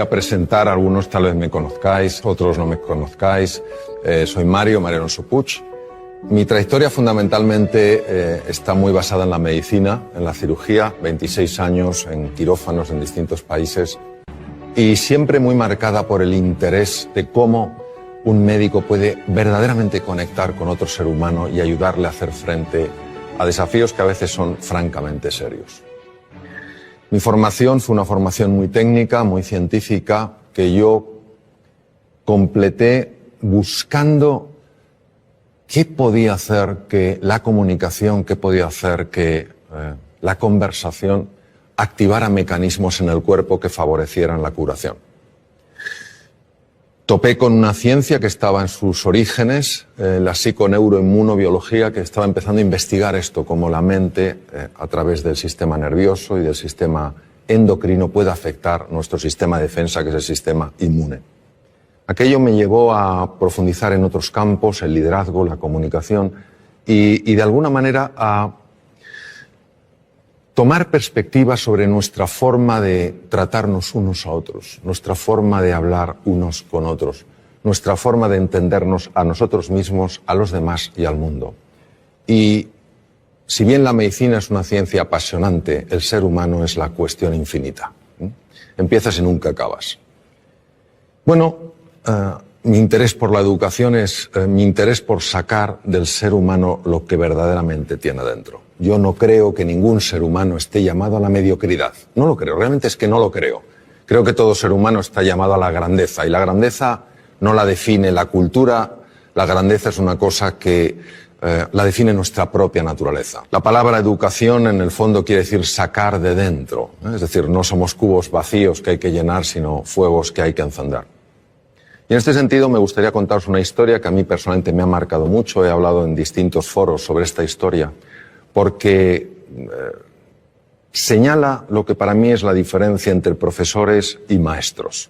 a presentar, algunos tal vez me conozcáis, otros no me conozcáis. Soy Mario Alonso Puig. Mi trayectoria fundamentalmente está muy basada en la medicina, en la cirugía, 26 años en quirófanos en distintos países y siempre muy marcada por el interés de cómo un médico puede verdaderamente conectar con otro ser humano y ayudarle a hacer frente a desafíos que a veces son francamente serios. Mi formación fue una formación muy técnica, muy científica, que yo completé buscando qué podía hacer que la comunicación, qué podía hacer que la conversación activara mecanismos en el cuerpo que favorecieran la curación. Topé con una ciencia que estaba en sus orígenes, la psiconeuroinmunobiología, que estaba empezando a investigar esto, cómo la mente, a través del sistema nervioso y del sistema endocrino, puede afectar nuestro sistema de defensa, que es el sistema inmune. Aquello me llevó a profundizar en otros campos, el liderazgo, la comunicación, y de alguna manera a tomar perspectiva sobre nuestra forma de tratarnos unos a otros, nuestra forma de hablar unos con otros, nuestra forma de entendernos a nosotros mismos, a los demás y al mundo. Y si bien la medicina es una ciencia apasionante, el ser humano es la cuestión infinita. Empiezas y nunca acabas. Bueno, mi interés por la educación es mi interés por sacar del ser humano lo que verdaderamente tiene dentro. Yo no creo que ningún ser humano esté llamado a la mediocridad. No lo creo, realmente es que no lo creo. Creo que todo ser humano está llamado a la grandeza, y la grandeza no la define la cultura, la grandeza es una cosa que la define nuestra propia naturaleza. La palabra educación en el fondo quiere decir sacar de dentro, es decir, no somos cubos vacíos que hay que llenar, sino fuegos que hay que encender. Y en este sentido me gustaría contaros una historia que a mí personalmente me ha marcado mucho. He hablado en distintos foros sobre esta historia porque señala lo que para mí es la diferencia entre profesores y maestros.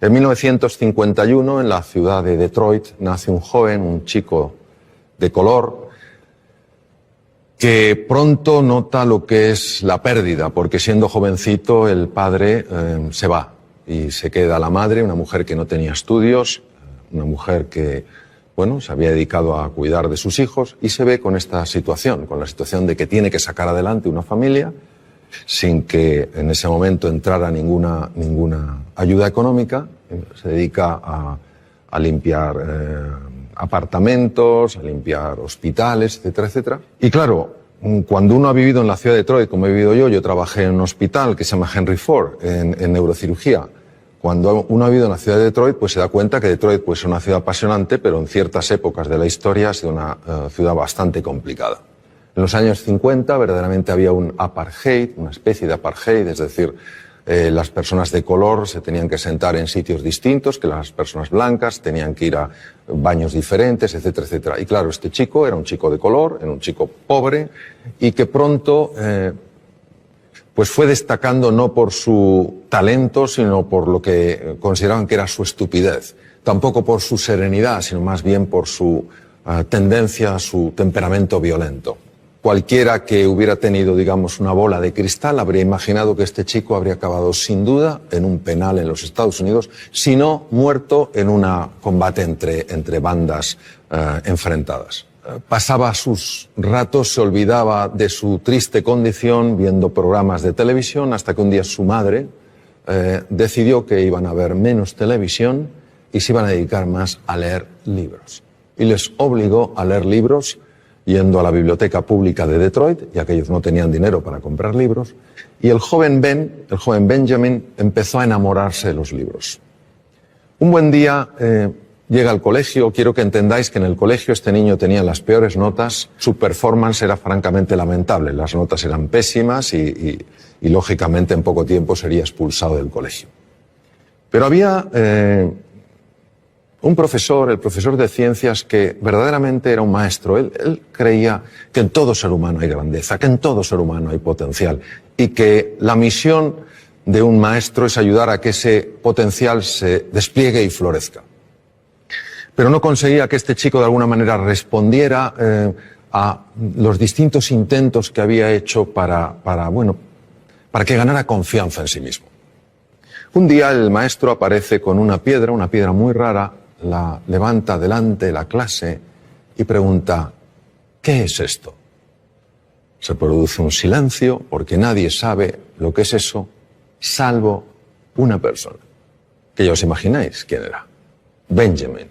En 1951, en la ciudad de Detroit, nace un joven, un chico de color, que pronto nota lo que es la pérdida, porque siendo jovencito el padre se va. Y se queda la madre, una mujer que no tenía estudios, una mujer que, bueno, se había dedicado a cuidar de sus hijos, y se ve con esta situación, con la situación de que tiene que sacar adelante una familia sin que en ese momento entrara ninguna ayuda económica. Se dedica a limpiar apartamentos, a limpiar hospitales, etcétera, etcétera. Y claro, cuando uno ha vivido en la ciudad de Detroit, como he vivido yo trabajé en un hospital que se llama Henry Ford, en neurocirugía. Cuando uno ha vivido en la ciudad de Detroit, pues se da cuenta que Detroit pues, es una ciudad apasionante, pero en ciertas épocas de la historia ha sido una ciudad bastante complicada. En los años 50 verdaderamente había un apartheid, una especie de apartheid, es decir, las personas de color se tenían que sentar en sitios distintos que las personas blancas, tenían que ir a baños diferentes, etcétera, etcétera. Y claro, este chico era un chico de color, era un chico pobre y que pronto pues fue destacando no por su talento, sino por lo que consideraban que era su estupidez. Tampoco por su serenidad, sino más bien por su tendencia, su temperamento violento. Cualquiera que hubiera tenido, digamos, una bola de cristal habría imaginado que este chico habría acabado sin duda en un penal en los Estados Unidos, si no muerto en un combate entre bandas enfrentadas. Pasaba sus ratos, se olvidaba de su triste condición viendo programas de televisión, hasta que un día su madre decidió que iban a ver menos televisión y se iban a dedicar más a leer libros. Y les obligó a leer libros yendo a la biblioteca pública de Detroit, ya que ellos no tenían dinero para comprar libros, y el joven Benjamin, empezó a enamorarse de los libros. Un buen día llega al colegio. Quiero que entendáis que en el colegio este niño tenía las peores notas, su performance era francamente lamentable, las notas eran pésimas y lógicamente en poco tiempo sería expulsado del colegio. Pero había un profesor, el profesor de ciencias, que verdaderamente era un maestro. Él creía que en todo ser humano hay grandeza, que en todo ser humano hay potencial y que la misión de un maestro es ayudar a que ese potencial se despliegue y florezca. Pero no conseguía que este chico de alguna manera respondiera a los distintos intentos que había hecho para que ganara confianza en sí mismo. Un día el maestro aparece con una piedra muy rara, la levanta delante de la clase y pregunta, ¿qué es esto? Se produce un silencio porque nadie sabe lo que es eso, salvo una persona, que ya os imagináis quién era, Benjamin.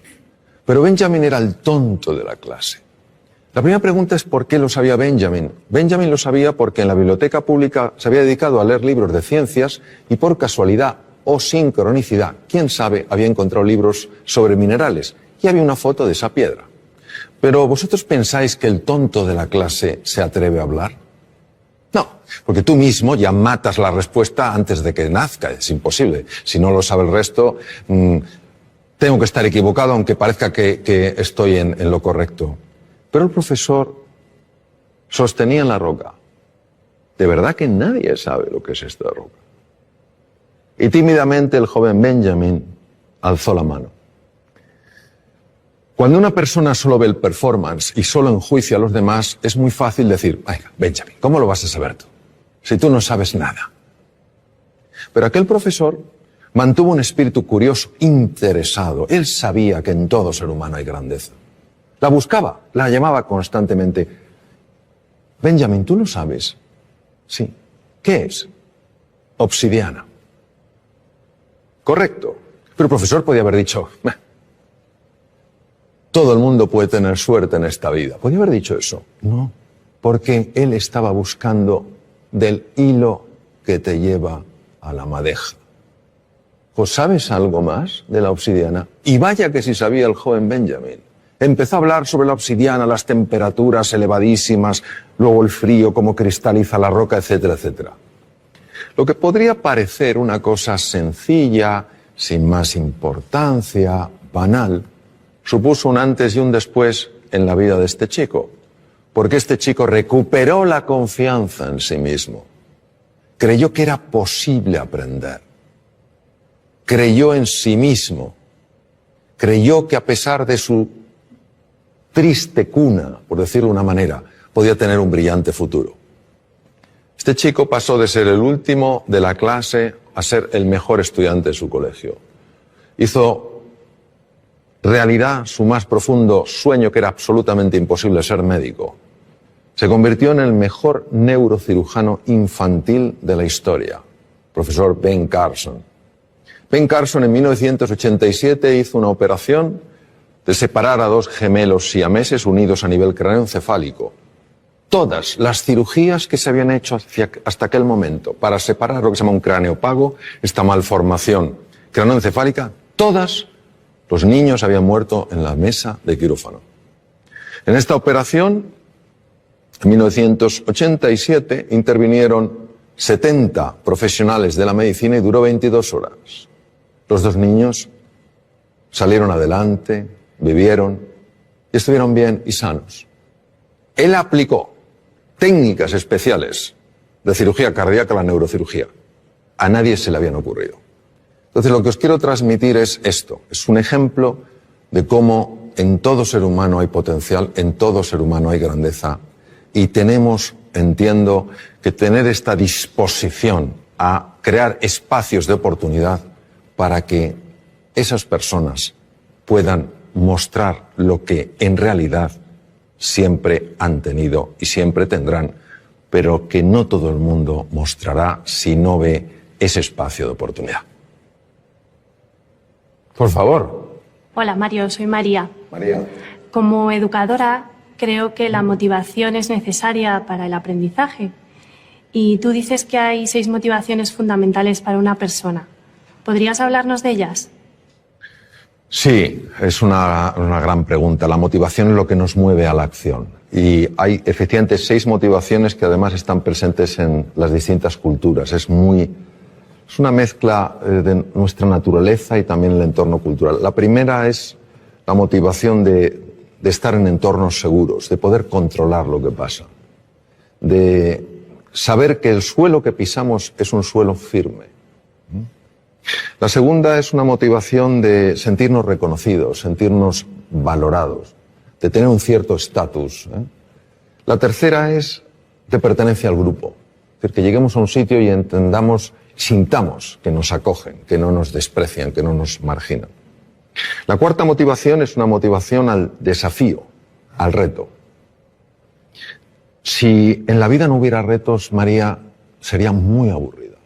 Pero Benjamin era el tonto de la clase. La primera pregunta es ¿por qué lo sabía Benjamin? Benjamin lo sabía porque en la biblioteca pública se había dedicado a leer libros de ciencias y por casualidad o sincronicidad, quién sabe, había encontrado libros sobre minerales y había una foto de esa piedra. Pero ¿vosotros pensáis que el tonto de la clase se atreve a hablar? No, porque tú mismo ya matas la respuesta antes de que nazca, es imposible. Si no lo sabe el resto, tengo que estar equivocado aunque parezca que estoy en lo correcto. Pero el profesor sostenía en la roca. De verdad que nadie sabe lo que es esta roca. Y tímidamente el joven Benjamin alzó la mano. Cuando una persona solo ve el performance y solo enjuicia a los demás, es muy fácil decir, venga, Benjamin, ¿cómo lo vas a saber tú? Si tú no sabes nada. Pero aquel profesor mantuvo un espíritu curioso, interesado. Él sabía que en todo ser humano hay grandeza. La buscaba, la llamaba constantemente. Benjamin, ¿tú lo sabes? Sí. ¿Qué es? Obsidiana. Correcto. Pero el profesor podía haber dicho, todo el mundo puede tener suerte en esta vida. ¿Podía haber dicho eso? No, porque él estaba buscando del hilo que te lleva a la madeja. ¿Pues sabes algo más de la obsidiana? Y vaya que sí sabía el joven Benjamin. Empezó a hablar sobre la obsidiana, las temperaturas elevadísimas, luego el frío, cómo cristaliza la roca, etcétera, etcétera. Lo que podría parecer una cosa sencilla, sin más importancia, banal, supuso un antes y un después en la vida de este chico, porque este chico recuperó la confianza en sí mismo, creyó que era posible aprender, creyó en sí mismo, creyó que a pesar de su triste cuna, por decirlo de una manera, podía tener un brillante futuro. Este chico pasó de ser el último de la clase a ser el mejor estudiante de su colegio. Hizo realidad su más profundo sueño, que era absolutamente imposible, ser médico. Se convirtió en el mejor neurocirujano infantil de la historia, profesor Ben Carson. Ben Carson en 1987 hizo una operación de separar a dos gemelos siameses unidos a nivel craneoencefálico. Todas las cirugías que se habían hecho hasta aquel momento para separar lo que se llama un cráneo pago, esta malformación craneoencefálica, todas los niños habían muerto en la mesa de quirófano. En esta operación, en 1987, intervinieron 70 profesionales de la medicina y duró 22 horas. Los dos niños salieron adelante, vivieron y estuvieron bien y sanos. Él aplicó técnicas especiales de cirugía cardíaca a la neurocirugía. A nadie se le habían ocurrido. Entonces lo que os quiero transmitir es esto. Es un ejemplo de cómo en todo ser humano hay potencial, en todo ser humano hay grandeza. Y tenemos, entiendo, que tener esta disposición a crear espacios de oportunidad para que esas personas puedan mostrar lo que en realidad siempre han tenido y siempre tendrán, pero que no todo el mundo mostrará si no ve ese espacio de oportunidad. Por favor. Hola, Mario, soy María. María. Como educadora, creo que la motivación es necesaria para el aprendizaje. Y tú dices que hay 6 motivaciones fundamentales para una persona. ¿Podrías hablarnos de ellas? Sí, es una gran pregunta. La motivación es lo que nos mueve a la acción. Y hay efectivamente 6 motivaciones que además están presentes en las distintas culturas. Es una mezcla de nuestra naturaleza y también el entorno cultural. La primera es la motivación de estar en entornos seguros, de poder controlar lo que pasa, de saber que el suelo que pisamos es un suelo firme. La segunda es una motivación de sentirnos reconocidos, sentirnos valorados, de tener un cierto estatus. La tercera es de pertenencia al grupo, es decir, que lleguemos a un sitio y entendamos, sintamos que nos acogen, que no nos desprecian, que no nos marginan. La cuarta motivación es una motivación al desafío, al reto. Si en la vida no hubiera retos, María, sería muy aburrida.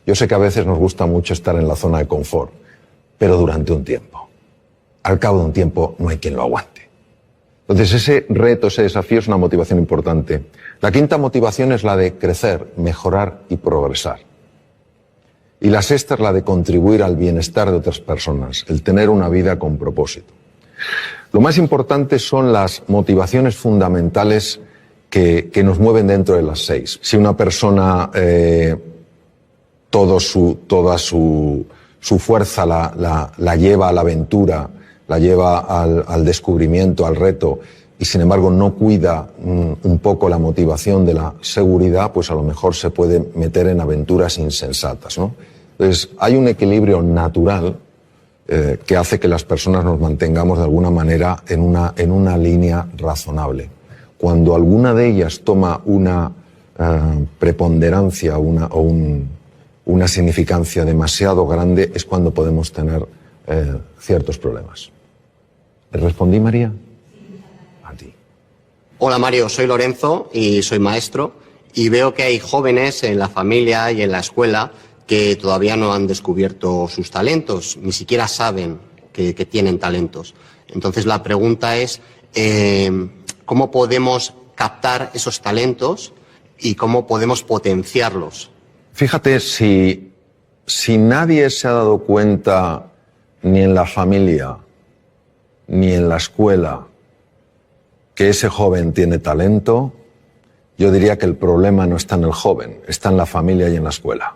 Yo sé que a veces nos gusta mucho estar en la zona de confort, pero durante un tiempo. Al cabo de un tiempo no hay quien lo aguante. Entonces ese reto, ese desafío es una motivación importante. La quinta motivación es la de crecer, mejorar y progresar. Y la sexta es la de contribuir al bienestar de otras personas, el tener una vida con propósito. Lo más importante son las motivaciones fundamentales que nos mueven dentro de las 6. Si una persona toda su fuerza la lleva a la aventura, la lleva al descubrimiento, al reto, y sin embargo no cuida un poco la motivación de la seguridad, pues a lo mejor se puede meter en aventuras insensatas, ¿no? Entonces hay un equilibrio natural que hace que las personas nos mantengamos de alguna manera en una línea razonable. Cuando alguna de ellas toma una preponderancia o una significancia demasiado grande, es cuando podemos tener ciertos problemas. ¿Le respondí, María? A ti. Hola Mario, soy Lorenzo y soy maestro y veo que hay jóvenes en la familia y en la escuela que todavía no han descubierto sus talentos, ni siquiera saben que tienen talentos. Entonces la pregunta es, ¿cómo podemos captar esos talentos y cómo podemos potenciarlos? Fíjate, si nadie se ha dado cuenta, ni en la familia, ni en la escuela, que ese joven tiene talento, yo diría que el problema no está en el joven, está en la familia y en la escuela.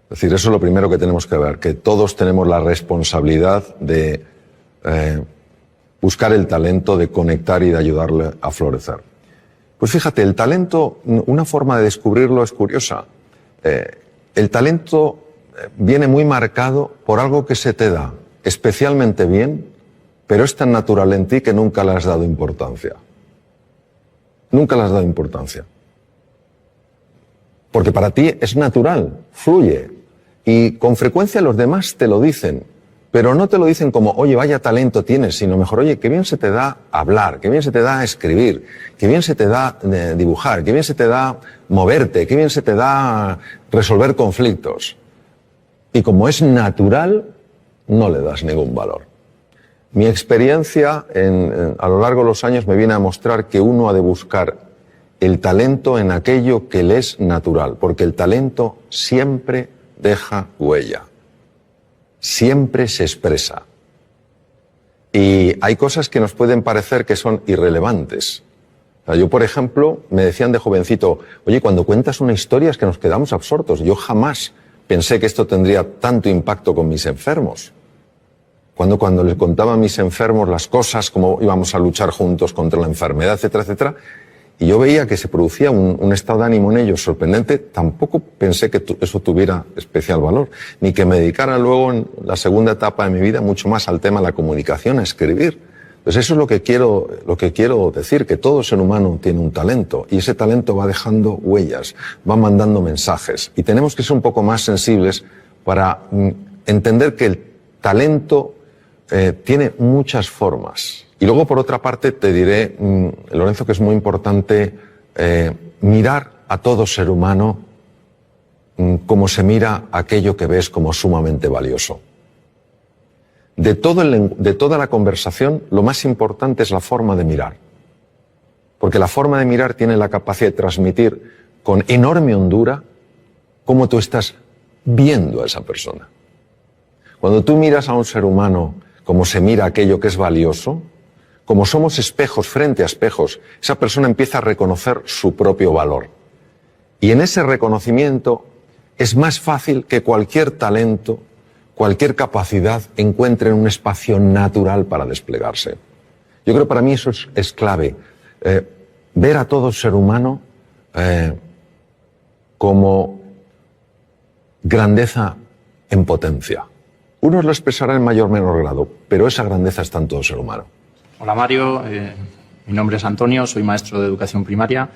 Es decir, eso es lo primero que tenemos que ver, que todos tenemos la responsabilidad de buscar el talento, de conectar y de ayudarle a florecer. Pues fíjate, el talento, una forma de descubrirlo es curiosa. El talento viene muy marcado por algo que se te da especialmente bien, pero es tan natural en ti que nunca le has dado importancia. Nunca le has dado importancia. Porque para ti es natural, fluye. Y con frecuencia los demás te lo dicen, pero no te lo dicen como, oye, vaya talento tienes, sino mejor, oye, qué bien se te da hablar, qué bien se te da escribir, qué bien se te da dibujar, qué bien se te da moverte, qué bien se te da resolver conflictos. Y como es natural, no le das ningún valor. Mi experiencia a lo largo de los años me viene a mostrar que uno ha de buscar el talento en aquello que le es natural, porque el talento siempre deja huella, siempre se expresa. Y hay cosas que nos pueden parecer que son irrelevantes. O sea, yo, por ejemplo, me decían de jovencito, oye, cuando cuentas una historia es que nos quedamos absortos. Yo jamás pensé que esto tendría tanto impacto con mis enfermos. Cuando les contaba a mis enfermos las cosas, cómo íbamos a luchar juntos contra la enfermedad, etcétera, etcétera, y yo veía que se producía un estado de ánimo en ellos sorprendente, tampoco pensé que eso tuviera especial valor, ni que me dedicara luego en la segunda etapa de mi vida mucho más al tema de la comunicación, a escribir. Pues eso es lo que quiero decir, que todo ser humano tiene un talento, y ese talento va dejando huellas, va mandando mensajes, y tenemos que ser un poco más sensibles para entender que el talento tiene muchas formas. Y luego, por otra parte, te diré, Lorenzo, que es muy importante mirar a todo ser humano como se mira aquello que ves como sumamente valioso. De toda la conversación, lo más importante es la forma de mirar. Porque la forma de mirar tiene la capacidad de transmitir con enorme hondura cómo tú estás viendo a esa persona. Cuando tú miras a un ser humano como se mira aquello que es valioso, como somos espejos frente a espejos, esa persona empieza a reconocer su propio valor. Y en ese reconocimiento es más fácil que cualquier talento, cualquier capacidad encuentre un espacio natural para desplegarse. Yo creo que para mí eso es clave. Ver a todo ser humano como grandeza en potencia. Unos lo expresarán en mayor o menor grado, pero esa grandeza está en todo ser humano. Hola Mario, mi nombre es Antonio, soy maestro de educación primaria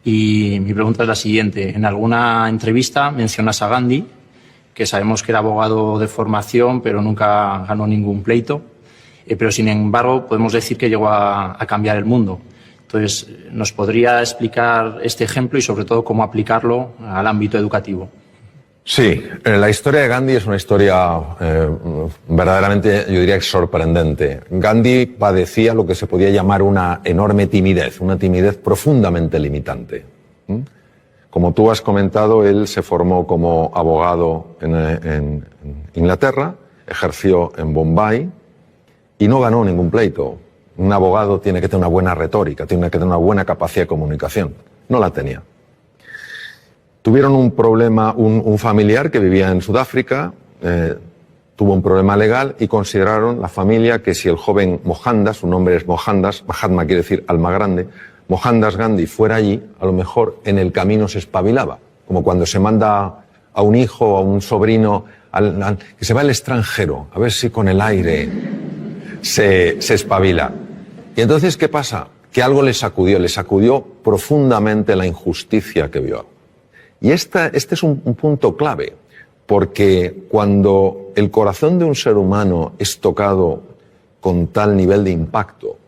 Y mi pregunta es la siguiente. En alguna entrevista mencionas a Gandhi, que sabemos que era abogado de formación, pero nunca ganó ningún pleito. Pero, sin embargo, podemos decir que llegó a cambiar el mundo. Entonces, ¿nos podría explicar este ejemplo y, sobre todo, cómo aplicarlo al ámbito educativo? Sí, la historia de Gandhi es una historia verdaderamente, yo diría, sorprendente. Gandhi padecía lo que se podía llamar una enorme timidez, una timidez profundamente limitante. Como tú has comentado, él se formó como abogado en Inglaterra, ejerció en Bombay y no ganó ningún pleito. Un abogado tiene que tener una buena retórica, tiene que tener una buena capacidad de comunicación. No la tenía. Tuvieron un problema, un familiar que vivía en Sudáfrica, tuvo un problema legal y consideraron la familia que si el joven Mohandas, su nombre es Mohandas, Mahatma quiere decir alma grande, Mohandas Gandhi fuera allí, a lo mejor en el camino se espabilaba, como cuando se manda a un hijo o a un sobrino que se va al extranjero, a ver si con el aire se espabila. Y entonces, ¿qué pasa? Que algo le sacudió profundamente la injusticia que vio. Y este es un punto clave, porque cuando el corazón de un ser humano es tocado con tal nivel de impacto,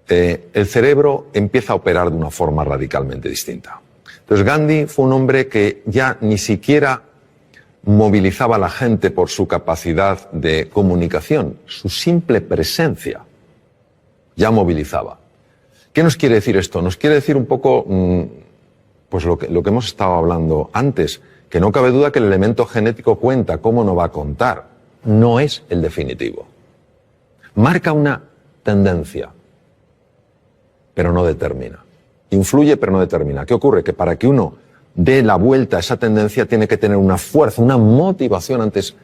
el cerebro empieza a operar de una forma radicalmente distinta. Entonces Gandhi fue un hombre que ya ni siquiera movilizaba a la gente por su capacidad de comunicación, su simple presencia ya movilizaba. ¿Qué nos quiere decir esto? Nos quiere decir un poco pues lo que hemos estado hablando antes, que no cabe duda que el elemento genético cuenta, ¿cómo no va a contar? No es el definitivo. Marca una tendencia, pero no determina. Influye, pero no determina. ¿Qué ocurre? Que para que uno dé la vuelta a esa tendencia tiene que tener una fuerza, una motivación. Antes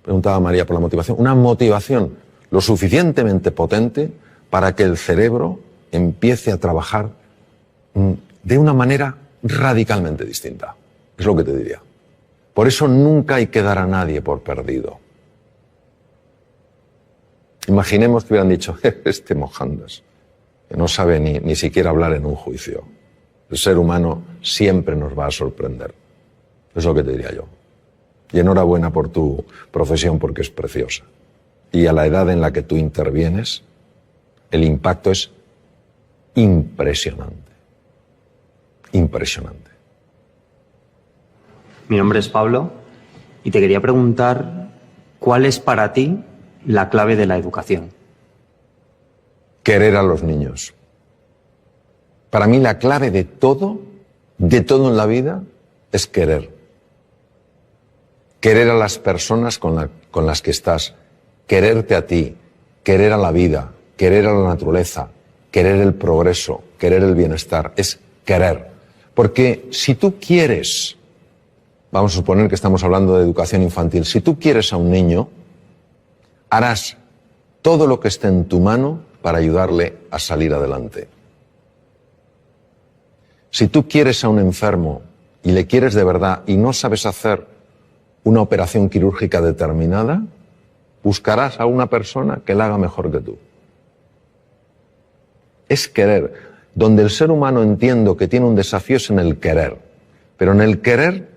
preguntaba María por la motivación. Una motivación lo suficientemente potente para que el cerebro empiece a trabajar de una manera radicalmente distinta. Es lo que te diría. Por eso nunca hay que dar a nadie por perdido. Imaginemos que hubieran dicho, este Mohandas, que no sabe ni siquiera hablar en un juicio. El ser humano siempre nos va a sorprender. Es lo que te diría yo. Y enhorabuena por tu profesión porque es preciosa. Y a la edad en la que tú intervienes, el impacto es impresionante. Impresionante. Mi nombre es Pablo y te quería preguntar ¿cuál es para ti la clave de la educación? Querer a los niños. Para mí la clave de todo en la vida es querer. Querer a las personas con las que estás, quererte a ti, querer a la vida, querer a la naturaleza, querer el progreso, querer el bienestar, es querer. Porque si tú quieres, vamos a suponer que estamos hablando de educación infantil, si tú quieres a un niño, harás todo lo que esté en tu mano para ayudarle a salir adelante. Si tú quieres a un enfermo y le quieres de verdad y no sabes hacer una operación quirúrgica determinada, buscarás a una persona que la haga mejor que tú. Es querer. Donde el ser humano entiendo que tiene un desafío es en el querer, pero en el querer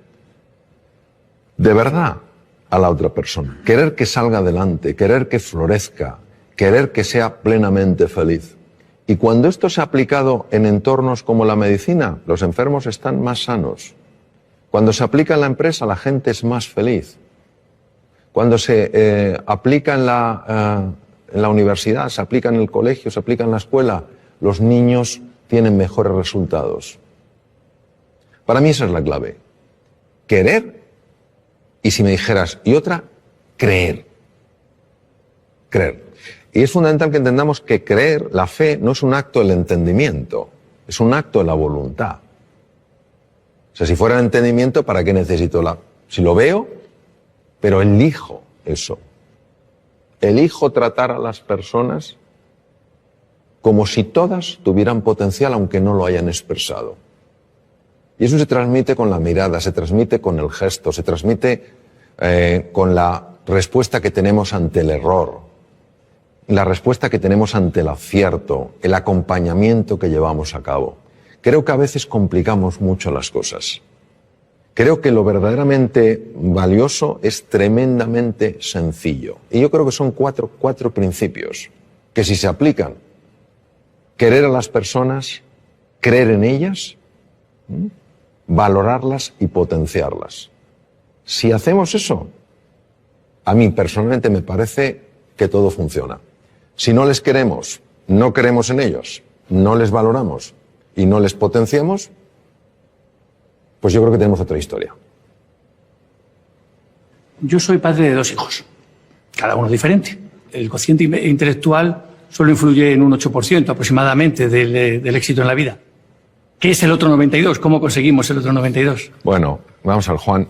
de verdad a la otra persona, querer que salga adelante, querer que florezca, querer que sea plenamente feliz. Y cuando esto se ha aplicado en entornos como la medicina, los enfermos están más sanos. Cuando se aplica en la empresa, la gente es más feliz. Cuando se aplica en la universidad, se aplica en el colegio, se aplica en la escuela, los niños tienen mejores resultados. Para mí esa es la clave. Querer, y si me dijeras, y otra, creer. Creer. Y es fundamental que entendamos que creer, la fe, no es un acto del entendimiento, es un acto de la voluntad. O sea, si fuera el entendimiento, ¿para qué necesito la...? Si lo veo, pero elijo eso. Elijo tratar a las personas como si todas tuvieran potencial, aunque no lo hayan expresado. Y eso se transmite con la mirada, se transmite con el gesto, se transmite con la respuesta que tenemos ante el error, la respuesta que tenemos ante el acierto, el acompañamiento que llevamos a cabo. Creo que a veces complicamos mucho las cosas. Creo que lo verdaderamente valioso es tremendamente sencillo. Y yo creo que son cuatro principios que si se aplican, querer a las personas, creer en ellas, valorarlas y potenciarlas. Si hacemos eso, a mí personalmente me parece que todo funciona. Si no les queremos, no creemos en ellos, no les valoramos y no les potenciamos, pues yo creo que tenemos otra historia. Yo soy padre de 2 hijos, cada uno diferente. El cociente intelectual solo influye en un 8% aproximadamente del éxito en la vida. ¿Qué es el otro 92%? ¿Cómo conseguimos el otro 92%? Bueno, vamos al Juan.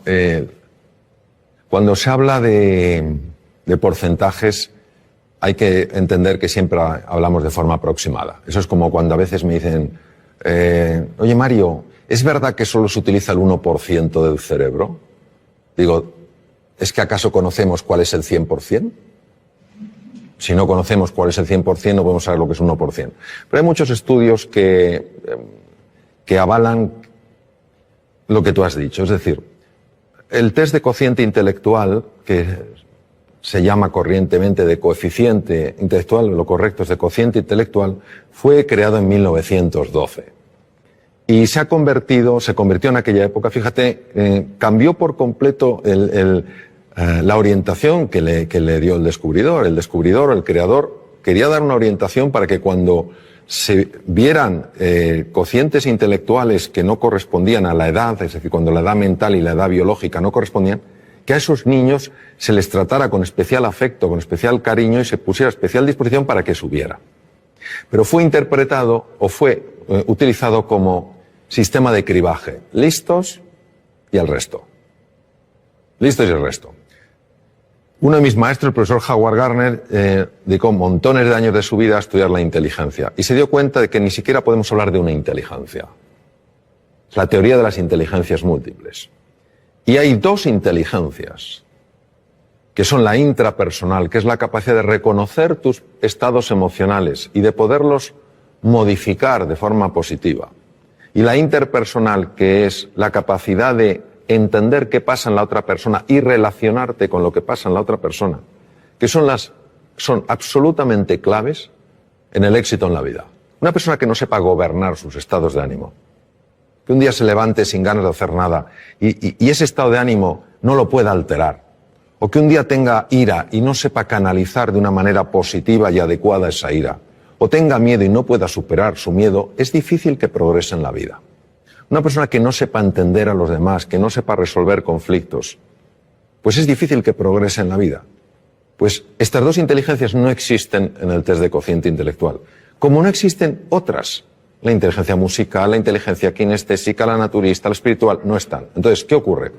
Cuando se habla de porcentajes, hay que entender que siempre hablamos de forma aproximada. Eso es como cuando a veces me dicen, oye Mario, ¿es verdad que solo se utiliza el 1% del cerebro? Digo, ¿es que acaso conocemos cuál es el 100%? Si no conocemos cuál es el 100%, no podemos saber lo que es un 1%. Pero hay muchos estudios que avalan lo que tú has dicho. Es decir, el test de cociente intelectual, que se llama corrientemente de coeficiente intelectual, lo correcto es de cociente intelectual, fue creado en 1912. Y se convirtió en aquella época, fíjate, cambió por completo la orientación que le dio el descubridor. El descubridor, el creador, quería dar una orientación para que cuando se vieran cocientes intelectuales que no correspondían a la edad, es decir, cuando la edad mental y la edad biológica no correspondían, que a esos niños se les tratara con especial afecto, con especial cariño y se pusiera a especial disposición para que subiera. Pero fue interpretado o fue utilizado como sistema de cribaje. Listos y el resto. Listos y el resto. Uno de mis maestros, el profesor Howard Gardner, dedicó montones de años de su vida a estudiar la inteligencia y se dio cuenta de que ni siquiera podemos hablar de una inteligencia. Es la teoría de las inteligencias múltiples. Y hay 2 inteligencias, que son la intrapersonal, que es la capacidad de reconocer tus estados emocionales y de poderlos modificar de forma positiva. Y la interpersonal, que es la capacidad de entender qué pasa en la otra persona y relacionarte con lo que pasa en la otra persona, que son absolutamente claves en el éxito en la vida. Una persona que no sepa gobernar sus estados de ánimo, que un día se levante sin ganas de hacer nada y ese estado de ánimo no lo pueda alterar, o que un día tenga ira y no sepa canalizar de una manera positiva y adecuada esa ira, o tenga miedo y no pueda superar su miedo, es difícil que progrese en la vida. Una persona que no sepa entender a los demás, que no sepa resolver conflictos, pues es difícil que progrese en la vida. Pues estas 2 inteligencias no existen en el test de cociente intelectual, como no existen otras. La inteligencia musical, la inteligencia kinestésica, la naturista, la espiritual, no están. Entonces, ¿qué ocurre?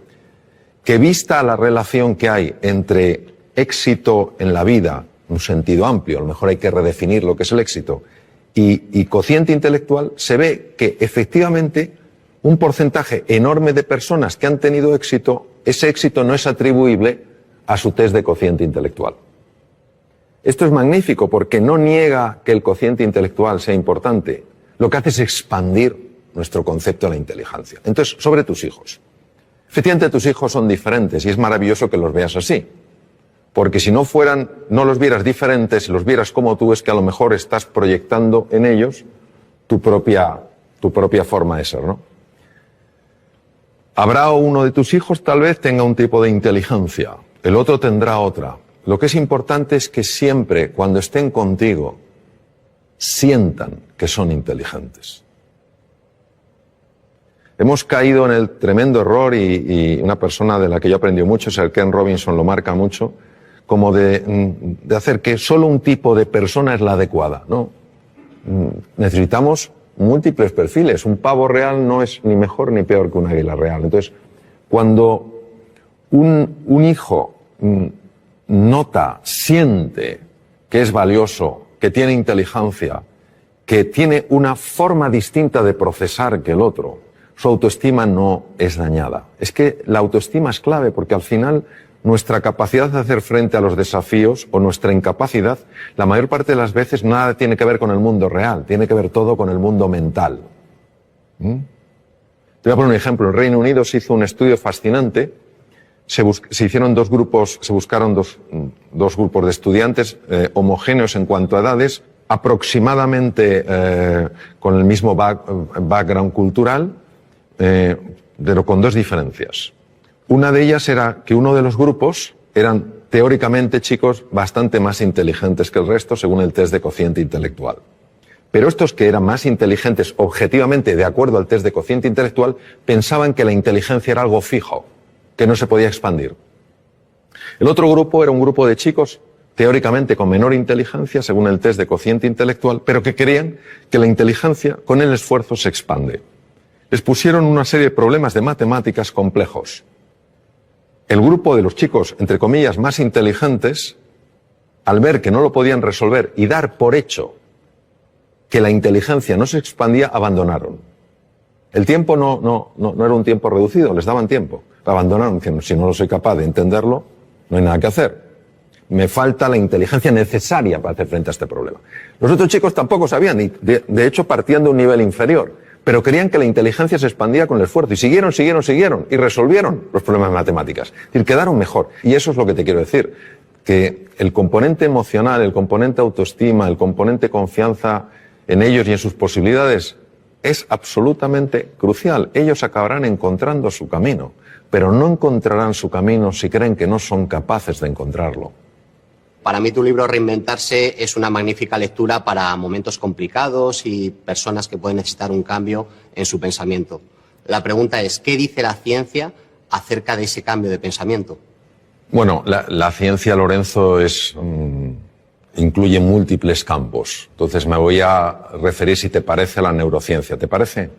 Que vista la relación que hay entre éxito en la vida, en un sentido amplio, a lo mejor hay que redefinir lo que es el éxito, y cociente intelectual, se ve que efectivamente un porcentaje enorme de personas que han tenido éxito, ese éxito no es atribuible a su test de cociente intelectual. Esto es magnífico porque no niega que el cociente intelectual sea importante. Lo que hace es expandir nuestro concepto de la inteligencia. Entonces, sobre tus hijos. Efectivamente, tus hijos son diferentes y es maravilloso que los veas así. Porque si no los vieras diferentes, si los vieras como tú, es que a lo mejor estás proyectando en ellos tu propia forma de ser, ¿no? Habrá uno de tus hijos, tal vez tenga un tipo de inteligencia, el otro tendrá otra. Lo que es importante es que siempre, cuando estén contigo, sientan que son inteligentes. Hemos caído en el tremendo error, y una persona de la que yo aprendí mucho, Sir Ken Robinson lo marca mucho, como de hacer que solo un tipo de persona es la adecuada, ¿no? Necesitamos múltiples perfiles. Un pavo real no es ni mejor ni peor que un águila real. Entonces, cuando un hijo nota, siente que es valioso, que tiene inteligencia, que tiene una forma distinta de procesar que el otro, su autoestima no es dañada. Es que la autoestima es clave porque al final nuestra capacidad de hacer frente a los desafíos o nuestra incapacidad, la mayor parte de las veces nada tiene que ver con el mundo real, tiene que ver todo con el mundo mental. Te voy a poner un ejemplo. En Reino Unido se hizo un estudio fascinante. Se hicieron dos grupos, se buscaron dos grupos de estudiantes homogéneos en cuanto a edades, aproximadamente con el mismo background cultural, pero con dos diferencias. Una de ellas era que uno de los grupos eran teóricamente chicos bastante más inteligentes que el resto según el test de cociente intelectual. Pero estos que eran más inteligentes objetivamente de acuerdo al test de cociente intelectual pensaban que la inteligencia era algo fijo, que no se podía expandir. El otro grupo era un grupo de chicos teóricamente con menor inteligencia según el test de cociente intelectual, pero que creían que la inteligencia con el esfuerzo se expande. Les pusieron una serie de problemas de matemáticas complejos. El grupo de los chicos, entre comillas, más inteligentes, al ver que no lo podían resolver y dar por hecho que la inteligencia no se expandía, abandonaron. El tiempo no era un tiempo reducido, les daban tiempo. Abandonaron diciendo, si no lo soy capaz de entenderlo, no hay nada que hacer. Me falta la inteligencia necesaria para hacer frente a este problema. Los otros chicos tampoco sabían, y de hecho partían de un nivel inferior, pero creían que la inteligencia se expandía con el esfuerzo, y siguieron, y resolvieron los problemas de matemáticas. Es decir, quedaron mejor. Y eso es lo que te quiero decir, que el componente emocional, el componente autoestima, el componente confianza en ellos y en sus posibilidades es absolutamente crucial. Ellos acabarán encontrando su camino, pero no encontrarán su camino si creen que no son capaces de encontrarlo. Para mí tu libro Reinventarse es una magnífica lectura para momentos complicados y personas que pueden necesitar un cambio en su pensamiento. La pregunta es, ¿qué dice la ciencia acerca de ese cambio de pensamiento? Bueno, la ciencia, Lorenzo, incluye múltiples campos. Entonces me voy a referir, si te parece, a la neurociencia. ¿Te parece?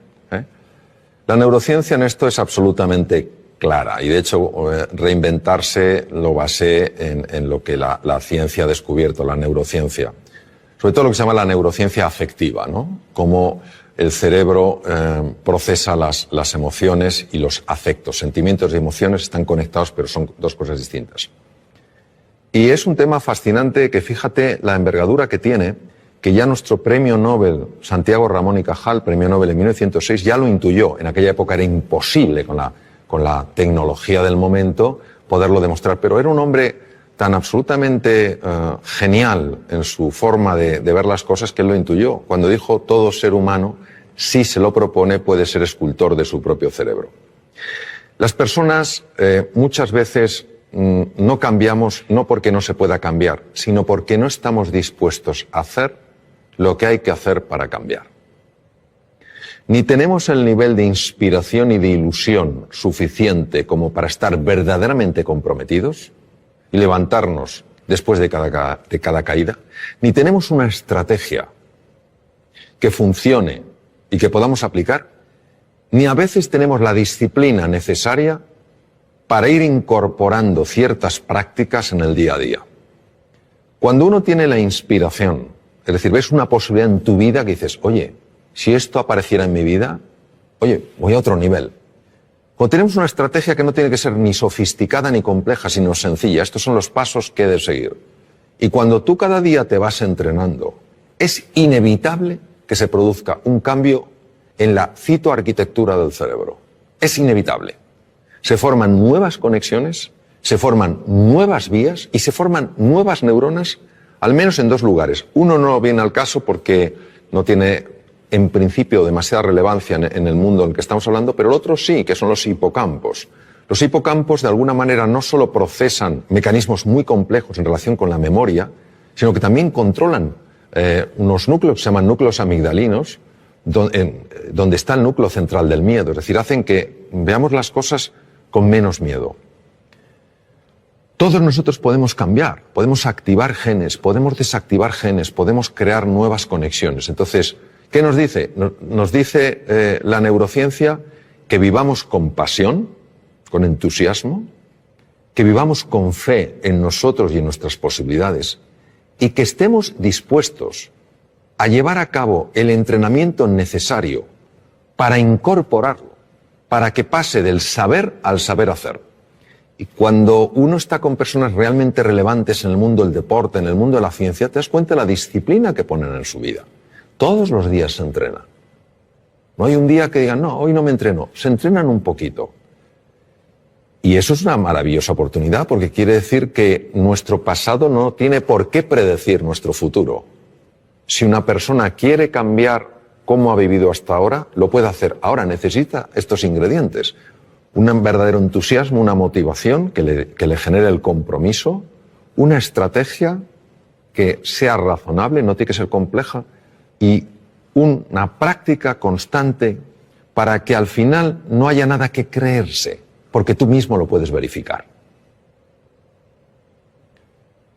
La neurociencia en esto es absolutamente clara, y de hecho Reinventarse lo basé en lo que la ciencia ha descubierto, la neurociencia. Sobre todo lo que se llama la neurociencia afectiva, ¿no? Cómo el cerebro procesa las emociones y los afectos. Sentimientos y emociones están conectados, pero son dos cosas distintas. Y es un tema fascinante que, fíjate la envergadura que tiene, que ya nuestro premio Nobel, Santiago Ramón y Cajal, premio Nobel en 1906, ya lo intuyó. En aquella época era imposible con la tecnología del momento poderlo demostrar, pero era un hombre tan absolutamente genial en su forma de ver las cosas que él lo intuyó. Cuando dijo, todo ser humano, si se lo propone, puede ser escultor de su propio cerebro. Las personas muchas veces no cambiamos no porque no se pueda cambiar, sino porque no estamos dispuestos a hacer lo que hay que hacer para cambiar. Ni tenemos el nivel de inspiración y de ilusión suficiente como para estar verdaderamente comprometidos y levantarnos después de cada caída, ni tenemos una estrategia que funcione y que podamos aplicar, ni a veces tenemos la disciplina necesaria para ir incorporando ciertas prácticas en el día a día. Cuando uno tiene la inspiración, es decir, ves una posibilidad en tu vida que dices, oye, si esto apareciera en mi vida, oye, voy a otro nivel. Cuando tenemos una estrategia que no tiene que ser ni sofisticada ni compleja, sino sencilla, estos son los pasos que he de seguir. Y cuando tú cada día te vas entrenando, es inevitable que se produzca un cambio en la citoarquitectura del cerebro. Es inevitable. Se forman nuevas conexiones, se forman nuevas vías y se forman nuevas neuronas, al menos en dos lugares. Uno no viene al caso porque no tiene en principio demasiada relevancia en el mundo en el que estamos hablando, pero el otro sí, que son los hipocampos. Los hipocampos de alguna manera no solo procesan mecanismos muy complejos en relación con la memoria, sino que también controlan unos núcleos que se llaman núcleos amigdalinos, donde está el núcleo central del miedo, es decir, hacen que veamos las cosas con menos miedo. Todos nosotros podemos cambiar, podemos activar genes, podemos desactivar genes, podemos crear nuevas conexiones. Entonces, ¿qué nos dice? Nos dice la neurociencia que vivamos con pasión, con entusiasmo, que vivamos con fe en nosotros y en nuestras posibilidades y que estemos dispuestos a llevar a cabo el entrenamiento necesario para incorporarlo, para que pase del saber al saber hacer. Y cuando uno está con personas realmente relevantes en el mundo del deporte, en el mundo de la ciencia, te das cuenta de la disciplina que ponen en su vida. Todos los días se entrena. No hay un día que digan, no, hoy no me entreno. Se entrenan un poquito. Y eso es una maravillosa oportunidad porque quiere decir que nuestro pasado no tiene por qué predecir nuestro futuro. Si una persona quiere cambiar cómo ha vivido hasta ahora, lo puede hacer. Ahora necesita estos ingredientes. Un verdadero entusiasmo, una motivación que le genere el compromiso, una estrategia que sea razonable, no tiene que ser compleja, y una práctica constante para que al final no haya nada que creerse, porque tú mismo lo puedes verificar.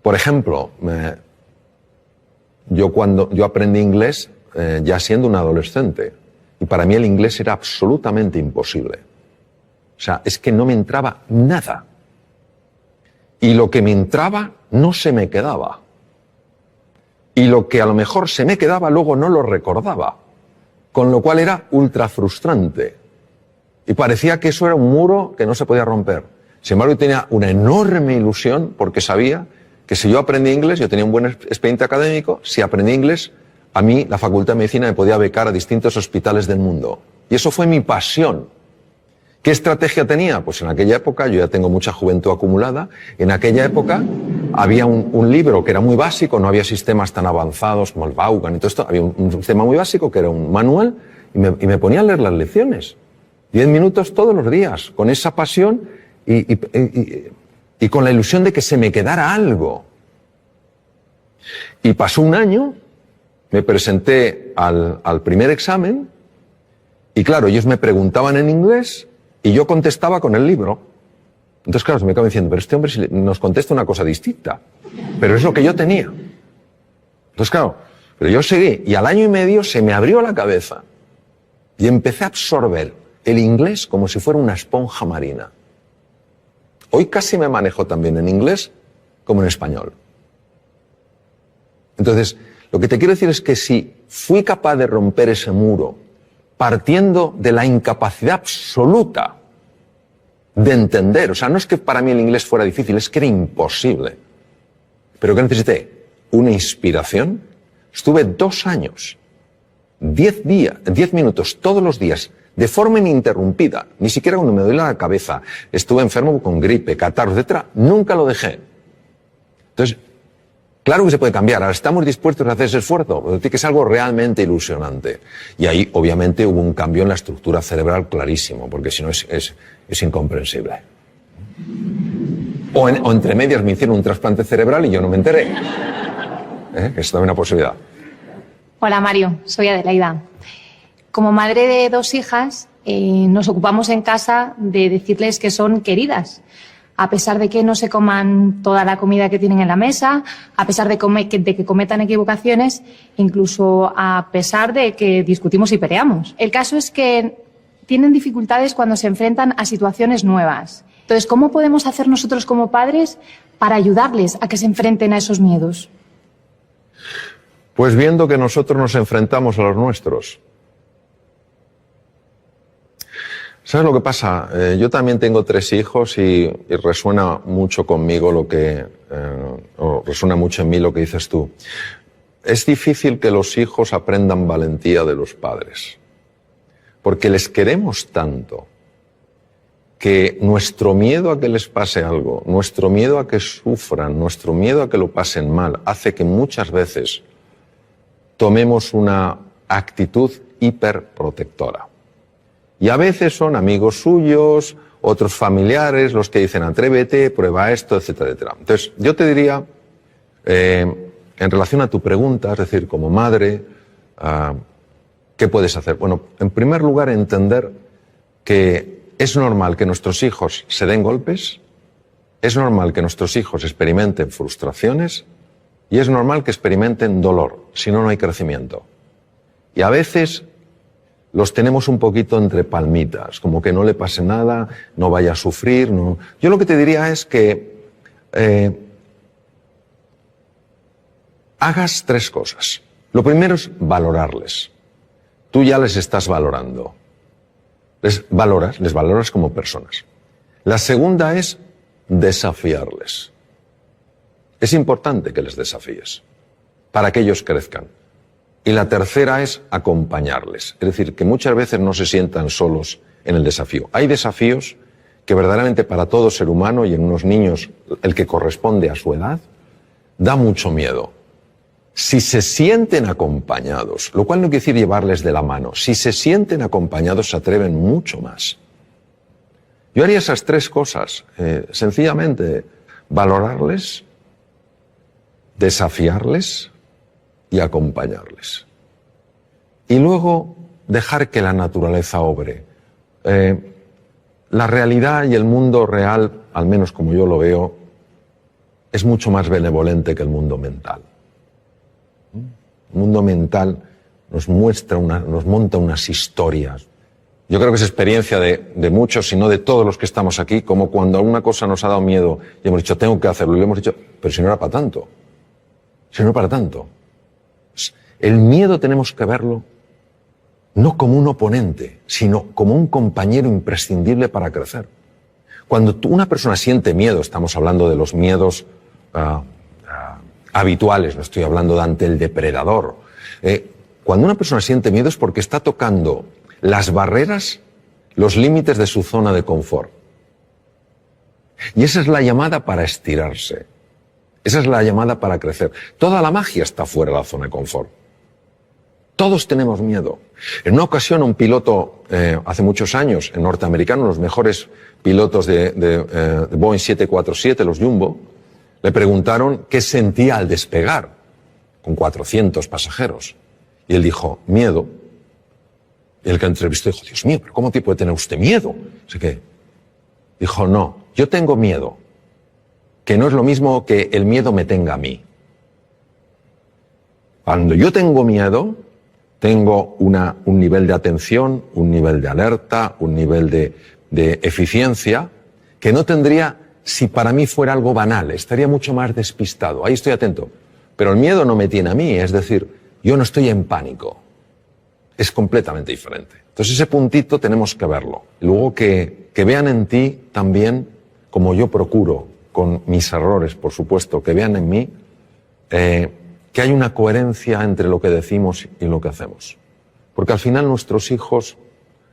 Por ejemplo, yo aprendí inglés ya siendo un adolescente, y para mí el inglés era absolutamente imposible. O sea, es que no me entraba nada. Y lo que me entraba no se me quedaba. Y lo que a lo mejor se me quedaba luego no lo recordaba. Con lo cual era ultra frustrante. Y parecía que eso era un muro que no se podía romper. Sin embargo, yo tenía una enorme ilusión porque sabía que si yo aprendí inglés, yo tenía un buen expediente académico, si aprendí inglés, a mí la Facultad de Medicina me podía becar a distintos hospitales del mundo. Y eso fue mi pasión. ¿Qué estrategia tenía? Pues en aquella época, yo ya tengo mucha juventud acumulada, en aquella época había un libro que era muy básico, no había sistemas tan avanzados como el Vaughan y todo esto, había un sistema muy básico que era un manual y me ponía a leer las lecciones. 10 minutos todos los días, con esa pasión y con la ilusión de que se me quedara algo. Y pasó un año, me presenté al primer examen y claro, ellos me preguntaban en inglés y yo contestaba con el libro. Entonces, claro, se me acaba diciendo, pero este hombre nos contesta una cosa distinta. Pero es lo que yo tenía. Entonces, claro, pero yo seguí y al año y medio se me abrió la cabeza y empecé a absorber el inglés como si fuera una esponja marina. Hoy casi me manejo también en inglés como en español. Entonces, lo que te quiero decir es que si fui capaz de romper ese muro partiendo de la incapacidad absoluta de entender, o sea, no es que para mí el inglés fuera difícil, es que era imposible. Pero que necesité una inspiración. Estuve 2 años, 10 minutos todos los días, de forma ininterrumpida, ni siquiera cuando me duele la cabeza, estuve enfermo con gripe, catarro, etcétera, nunca lo dejé. Entonces, claro que se puede cambiar, ahora estamos dispuestos a hacer ese esfuerzo, pero tiene que ser algo realmente ilusionante. Y ahí, obviamente, hubo un cambio en la estructura cerebral clarísimo, porque si no es incomprensible. O entre medias me hicieron un trasplante cerebral y yo no me enteré. Que es también una posibilidad. Hola Mario, soy Adelaida. Como madre de 2 hijas, nos ocupamos en casa de decirles que son queridas. A pesar de que no se coman toda la comida que tienen en la mesa, a pesar de que cometan equivocaciones, incluso a pesar de que discutimos y peleamos. El caso es que tienen dificultades cuando se enfrentan a situaciones nuevas. Entonces, ¿cómo podemos hacer nosotros como padres para ayudarles a que se enfrenten a esos miedos? Pues viendo que nosotros nos enfrentamos a los nuestros. ¿Sabes lo que pasa? Yo también tengo 3 hijos y resuena mucho conmigo o resuena mucho en mí lo que dices tú. Es difícil que los hijos aprendan valentía de los padres, porque les queremos tanto que nuestro miedo a que les pase algo, nuestro miedo a que sufran, nuestro miedo a que lo pasen mal, hace que muchas veces tomemos una actitud hiperprotectora. Y a veces son amigos suyos, otros familiares, los que dicen atrévete, prueba esto, etcétera, etcétera. Entonces, yo te diría, en relación a tu pregunta, es decir, como madre, ¿qué puedes hacer? Bueno, en primer lugar, entender que es normal que nuestros hijos se den golpes, es normal que nuestros hijos experimenten frustraciones y es normal que experimenten dolor, si no, no hay crecimiento. Y a veces los tenemos un poquito entre palmitas, como que no le pase nada, no vaya a sufrir. No. Yo lo que te diría es que hagas 3 cosas. Lo primero es valorarles. Tú ya les estás valorando. Les valoras como personas. La segunda es desafiarles. Es importante que les desafíes para que ellos crezcan. Y la tercera es acompañarles. Es decir, que muchas veces no se sientan solos en el desafío. Hay desafíos que verdaderamente para todo ser humano y en unos niños el que corresponde a su edad, da mucho miedo. Si se sienten acompañados, lo cual no quiere decir llevarles de la mano, si se sienten acompañados se atreven mucho más. Yo haría esas tres cosas, sencillamente valorarles, desafiarles y acompañarles. Y luego dejar que la naturaleza obre. La realidad y el mundo real, al menos como yo lo veo, es mucho más benevolente que el mundo mental. El mundo mental nos monta unas historias. Yo creo que es experiencia de muchos, si no de todos los que estamos aquí, como cuando alguna cosa nos ha dado miedo y hemos dicho, tengo que hacerlo, y le hemos dicho, pero si no era para tanto. Si no era para tanto. El miedo tenemos que verlo no como un oponente, sino como un compañero imprescindible para crecer. Cuando una persona siente miedo, estamos hablando de los miedos habituales, no estoy hablando de ante el depredador. Cuando una persona siente miedo es porque está tocando las barreras, los límites de su zona de confort. Y esa es la llamada para estirarse. Esa es la llamada para crecer. Toda la magia está fuera de la zona de confort. Todos tenemos miedo. En una ocasión un piloto, hace muchos años, en norteamericano, los mejores pilotos de Boeing 747, los Jumbo, le preguntaron qué sentía al despegar con 400 pasajeros. Y él dijo, miedo. Y el que entrevistó dijo, Dios mío, pero ¿cómo puede tener usted miedo? Así que dijo, no, yo tengo miedo, que no es lo mismo que el miedo me tenga a mí. Cuando yo tengo miedo, tengo un nivel de atención, un nivel de alerta, un nivel de eficiencia que no tendría si para mí fuera algo banal, estaría mucho más despistado. Ahí estoy atento. Pero el miedo no me tiene a mí, es decir, yo no estoy en pánico. Es completamente diferente. Entonces ese puntito tenemos que verlo. Luego que vean en ti también, como yo procuro, con mis errores, por supuesto, que vean en mí que hay una coherencia entre lo que decimos y lo que hacemos. Porque al final nuestros hijos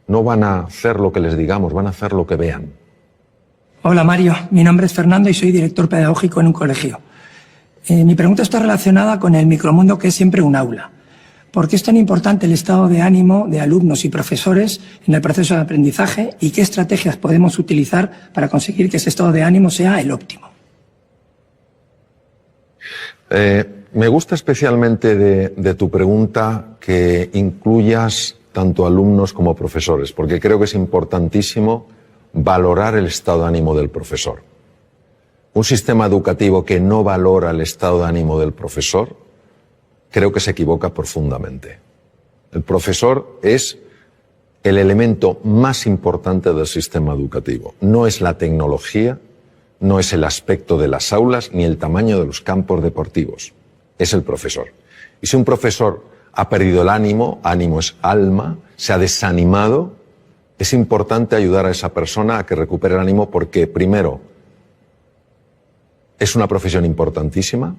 no van a hacer lo que les digamos, van a hacer lo que vean. Hola Mario, mi nombre es Fernando y soy director pedagógico en un colegio. Mi pregunta está relacionada con el micromundo que es siempre un aula. ¿Por qué es tan importante el estado de ánimo de alumnos y profesores en el proceso de aprendizaje y qué estrategias podemos utilizar para conseguir que ese estado de ánimo sea el óptimo? Me gusta especialmente de tu pregunta que incluyas tanto alumnos como profesores, porque creo que es importantísimo valorar el estado de ánimo del profesor. Un sistema educativo que no valora el estado de ánimo del profesor, creo que se equivoca profundamente. El profesor es el elemento más importante del sistema educativo. No es la tecnología, no es el aspecto de las aulas, ni el tamaño de los campos deportivos. Es el profesor. Y si un profesor ha perdido el ánimo es alma, se ha desanimado, es importante ayudar a esa persona a que recupere el ánimo porque, primero, es una profesión importantísima.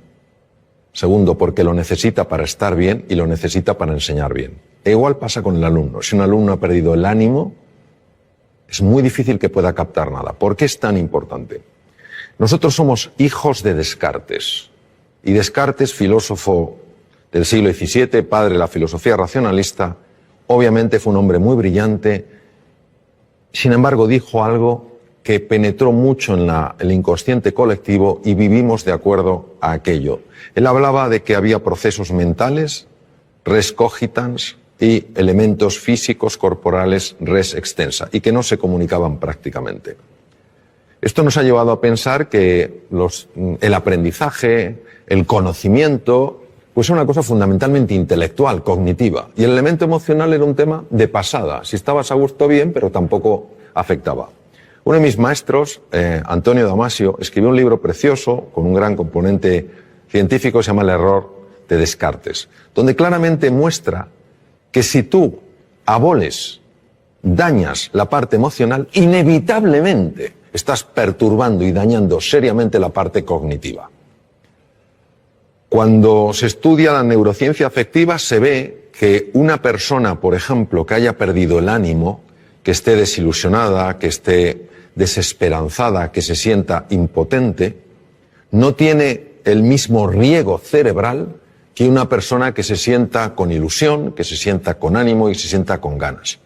Segundo, porque lo necesita para estar bien y lo necesita para enseñar bien. E igual pasa con el alumno. Si un alumno ha perdido el ánimo, es muy difícil que pueda captar nada. ¿Por qué es tan importante? Nosotros somos hijos de Descartes. Y Descartes, filósofo del siglo XVII, padre de la filosofía racionalista, obviamente fue un hombre muy brillante. Sin embargo, dijo algo que penetró mucho en el inconsciente colectivo y vivimos de acuerdo a aquello. Él hablaba de que había procesos mentales, res cogitans, y elementos físicos corporales, res extensa, y que no se comunicaban prácticamente. Esto nos ha llevado a pensar que el aprendizaje, el conocimiento, pues es una cosa fundamentalmente intelectual, cognitiva, y el elemento emocional era un tema de pasada. Si estabas a gusto, bien, pero tampoco afectaba. Uno de mis maestros, Antonio Damasio, escribió un libro precioso con un gran componente científico, se llama El error de Descartes, donde claramente muestra que si tú aboles, dañas la parte emocional, inevitablemente estás perturbando y dañando seriamente la parte cognitiva. Cuando se estudia la neurociencia afectiva se ve que una persona, por ejemplo, que haya perdido el ánimo, que esté desilusionada, que esté desesperanzada, que se sienta impotente, no tiene el mismo riego cerebral que una persona que se sienta con ilusión, que se sienta con ánimo y se sienta con ganas.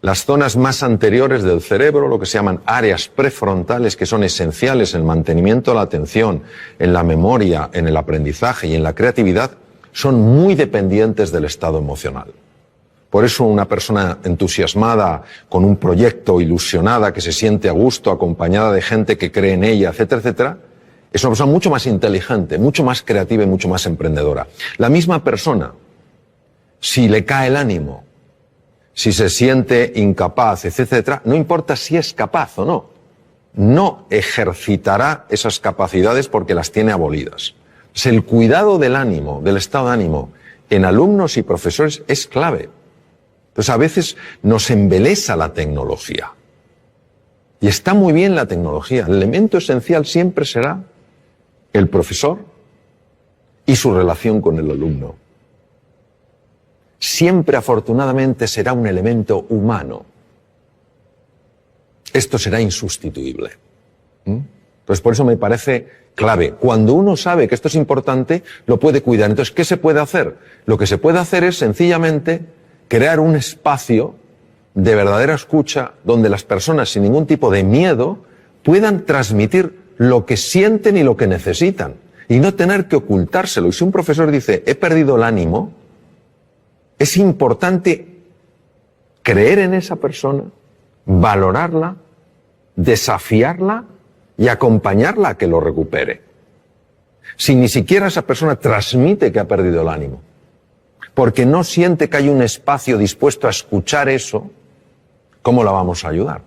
Las zonas más anteriores del cerebro, lo que se llaman áreas prefrontales, que son esenciales en el mantenimiento de la atención, en la memoria, en el aprendizaje y en la creatividad, son muy dependientes del estado emocional. Por eso una persona entusiasmada, con un proyecto, ilusionada, que se siente a gusto, acompañada de gente que cree en ella, etcétera, etcétera, es una persona mucho más inteligente, mucho más creativa y mucho más emprendedora. La misma persona, si le cae el ánimo, si se siente incapaz, etcétera, no importa si es capaz o no, no ejercitará esas capacidades porque las tiene abolidas. Pues el cuidado del ánimo, del estado de ánimo, en alumnos y profesores es clave. Entonces a veces nos embelesa la tecnología. Y está muy bien la tecnología. El elemento esencial siempre será el profesor y su relación con el alumno. Siempre, afortunadamente, será un elemento humano. Esto será insustituible. Entonces, por eso me parece clave. Cuando uno sabe que esto es importante, lo puede cuidar. Entonces, ¿qué se puede hacer? Lo que se puede hacer es, sencillamente, crear un espacio de verdadera escucha donde las personas, sin ningún tipo de miedo, puedan transmitir lo que sienten y lo que necesitan, y no tener que ocultárselo. Y si un profesor dice, he perdido el ánimo, es importante creer en esa persona, valorarla, desafiarla y acompañarla a que lo recupere. Si ni siquiera esa persona transmite que ha perdido el ánimo, porque no siente que hay un espacio dispuesto a escuchar eso, ¿cómo la vamos a ayudar?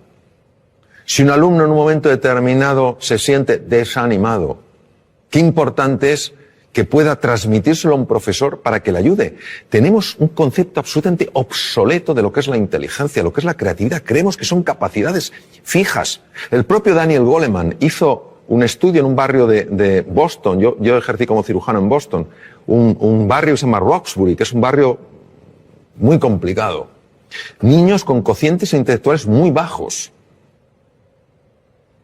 Si un alumno en un momento determinado se siente desanimado, qué importante es que pueda transmitírselo a un profesor para que le ayude. Tenemos un concepto absolutamente obsoleto de lo que es la inteligencia, lo que es la creatividad. Creemos que son capacidades fijas. El propio Daniel Goleman hizo un estudio en un barrio de Boston. Yo ejercí como cirujano en Boston. Un barrio que se llama Roxbury, que es un barrio muy complicado. Niños con cocientes intelectuales muy bajos.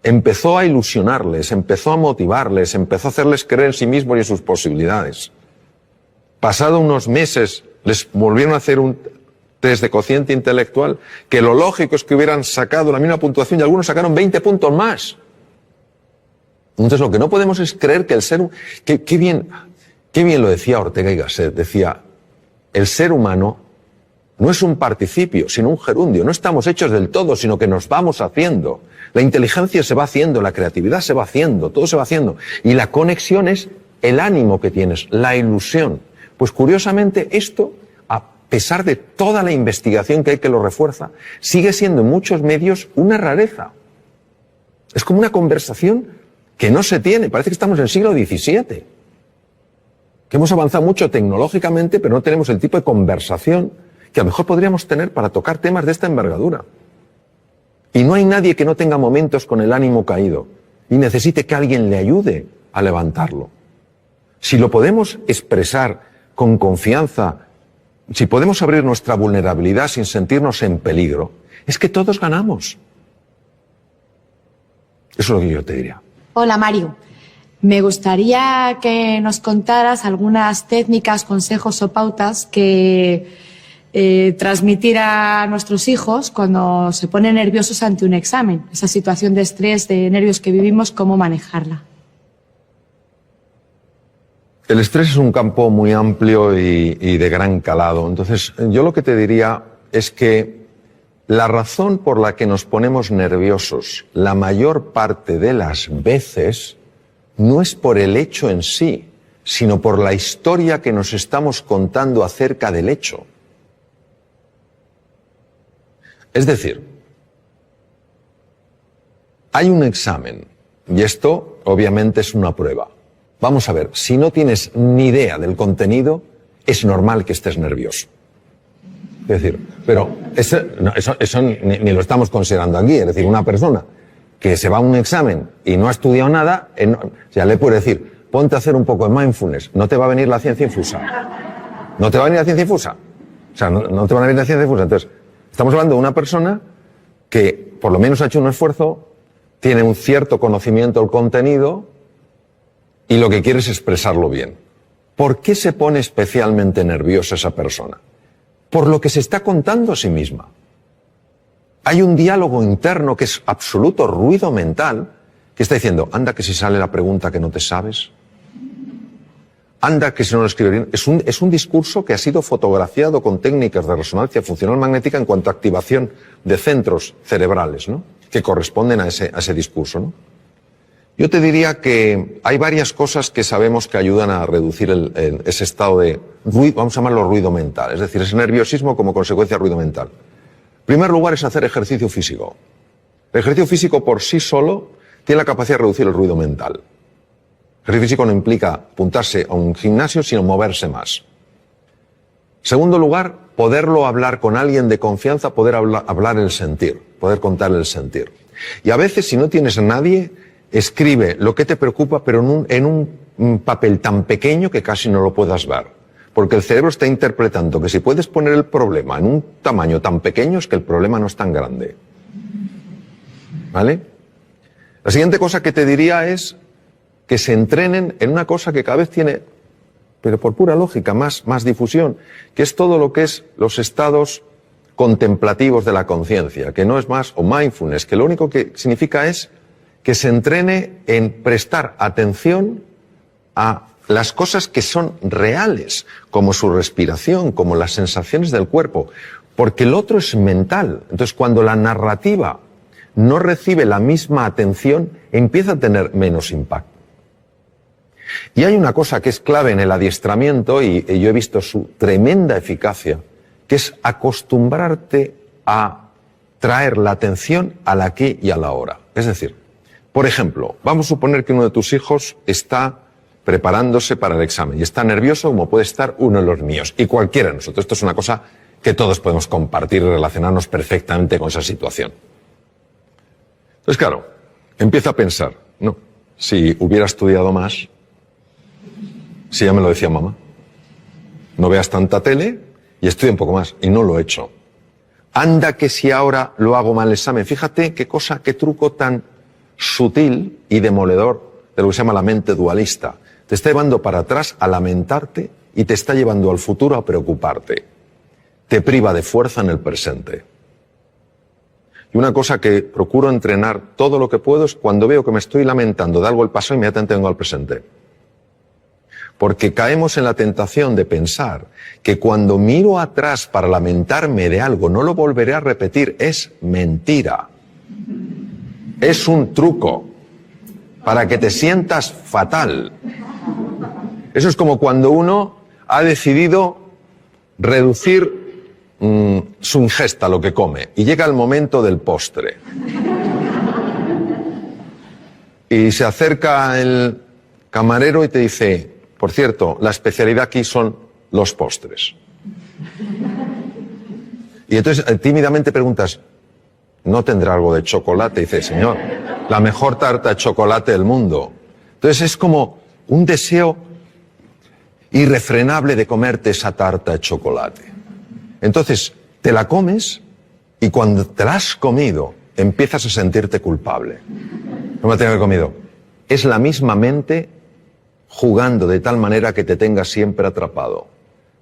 Empezó a ilusionarles, empezó a motivarles, empezó a hacerles creer en sí mismos y en sus posibilidades. Pasado unos meses, les volvieron a hacer un test de cociente intelectual, que lo lógico es que hubieran sacado la misma puntuación y algunos sacaron 20 puntos más. Entonces lo que no podemos es creer que el ser... Qué bien lo decía Ortega y Gasset, decía, el ser humano no es un participio, sino un gerundio. No estamos hechos del todo, sino que nos vamos haciendo. La inteligencia se va haciendo, la creatividad se va haciendo, todo se va haciendo. Y la conexión es el ánimo que tienes, la ilusión. Pues curiosamente esto, a pesar de toda la investigación que hay que lo refuerza, sigue siendo en muchos medios una rareza. Es como una conversación que no se tiene. Parece que estamos en el siglo XVII. Que hemos avanzado mucho tecnológicamente, pero no tenemos el tipo de conversación que a lo mejor podríamos tener para tocar temas de esta envergadura. Y no hay nadie que no tenga momentos con el ánimo caído y necesite que alguien le ayude a levantarlo. Si lo podemos expresar con confianza, si podemos abrir nuestra vulnerabilidad sin sentirnos en peligro, es que todos ganamos. Eso es lo que yo te diría. Hola, Mario. Me gustaría que nos contaras algunas técnicas, consejos o pautas que transmitir a nuestros hijos cuando se ponen nerviosos ante un examen. Esa situación de estrés, de nervios que vivimos, ¿cómo manejarla? El estrés es un campo muy amplio y de gran calado. Entonces, yo lo que te diría es que la razón por la que nos ponemos nerviosos la mayor parte de las veces no es por el hecho en sí, sino por la historia que nos estamos contando acerca del hecho. Es decir, hay un examen y esto obviamente es una prueba. Vamos a ver, si no tienes ni idea del contenido, es normal que estés nervioso. Es decir, pero eso ni lo estamos considerando aquí. Es decir, una persona que se va a un examen y no ha estudiado nada, ya le puede decir, ponte a hacer un poco de mindfulness. No te va a venir la ciencia infusa. No te va a venir la ciencia infusa. O sea, no te van a venir la ciencia infusa. Entonces, estamos hablando de una persona que por lo menos ha hecho un esfuerzo, tiene un cierto conocimiento del contenido y lo que quiere es expresarlo bien. ¿Por qué se pone especialmente nerviosa esa persona? Por lo que se está contando a sí misma. Hay un diálogo interno que es absoluto ruido mental que está diciendo, anda que si sale la pregunta que no te sabes, anda que si no lo escribe bien. Es un discurso que ha sido fotografiado con técnicas de resonancia funcional magnética en cuanto a activación de centros cerebrales, ¿no?, que corresponden a ese discurso, ¿no? Yo te diría que hay varias cosas que sabemos que ayudan a reducir ese estado de ruido, vamos a llamarlo ruido mental, es decir, ese nerviosismo como consecuencia de ruido mental. En primer lugar es hacer ejercicio físico. El ejercicio físico por sí solo tiene la capacidad de reducir el ruido mental. El ejercicio físico no implica apuntarse a un gimnasio, sino moverse más. Segundo lugar, poderlo hablar con alguien de confianza, poder hablar el sentir, poder contar el sentir. Y a veces, si no tienes a nadie, escribe lo que te preocupa, pero en un papel tan pequeño que casi no lo puedas ver. Porque el cerebro está interpretando que si puedes poner el problema en un tamaño tan pequeño es que el problema no es tan grande. ¿Vale? La siguiente cosa que te diría es que se entrenen en una cosa que cada vez tiene, pero por pura lógica, más difusión, que es todo lo que es los estados contemplativos de la conciencia, que no es más, o mindfulness, que lo único que significa es que se entrene en prestar atención a las cosas que son reales, como su respiración, como las sensaciones del cuerpo, porque el otro es mental. Entonces, cuando la narrativa no recibe la misma atención, empieza a tener menos impacto. Y hay una cosa que es clave en el adiestramiento, y yo he visto su tremenda eficacia, que es acostumbrarte a traer la atención al aquí y a la ahora. Es decir, por ejemplo, vamos a suponer que uno de tus hijos está preparándose para el examen y está nervioso como puede estar uno de los míos y cualquiera de nosotros. Esto es una cosa que todos podemos compartir y relacionarnos perfectamente con esa situación. Entonces, claro, empieza a pensar, no, si hubiera estudiado más, si ya me lo decía mamá, no veas tanta tele y estudia un poco más, y no lo he hecho. Anda que si ahora lo hago mal el examen, fíjate qué cosa, qué truco tan sutil y demoledor de lo que se llama la mente dualista. Te está llevando para atrás a lamentarte y te está llevando al futuro a preocuparte. Te priva de fuerza en el presente. Y una cosa que procuro entrenar todo lo que puedo es cuando veo que me estoy lamentando de algo del pasado, inmediatamente vengo al presente. Porque caemos en la tentación de pensar que cuando miro atrás para lamentarme de algo no lo volveré a repetir. Es mentira. Es un truco para que te sientas fatal. Eso es como cuando uno ha decidido reducir su ingesta, lo que come, y llega el momento del postre. Y se acerca el camarero y te dice, por cierto, la especialidad aquí son los postres. Y entonces tímidamente preguntas, ¿no tendrá algo de chocolate? Y dice, señor, la mejor tarta de chocolate del mundo. Entonces es como un deseo irrefrenable de comerte esa tarta de chocolate. Entonces te la comes y cuando te la has comido empiezas a sentirte culpable. No me la tengo que haber comido. Es la misma mente jugando de tal manera que te tenga siempre atrapado.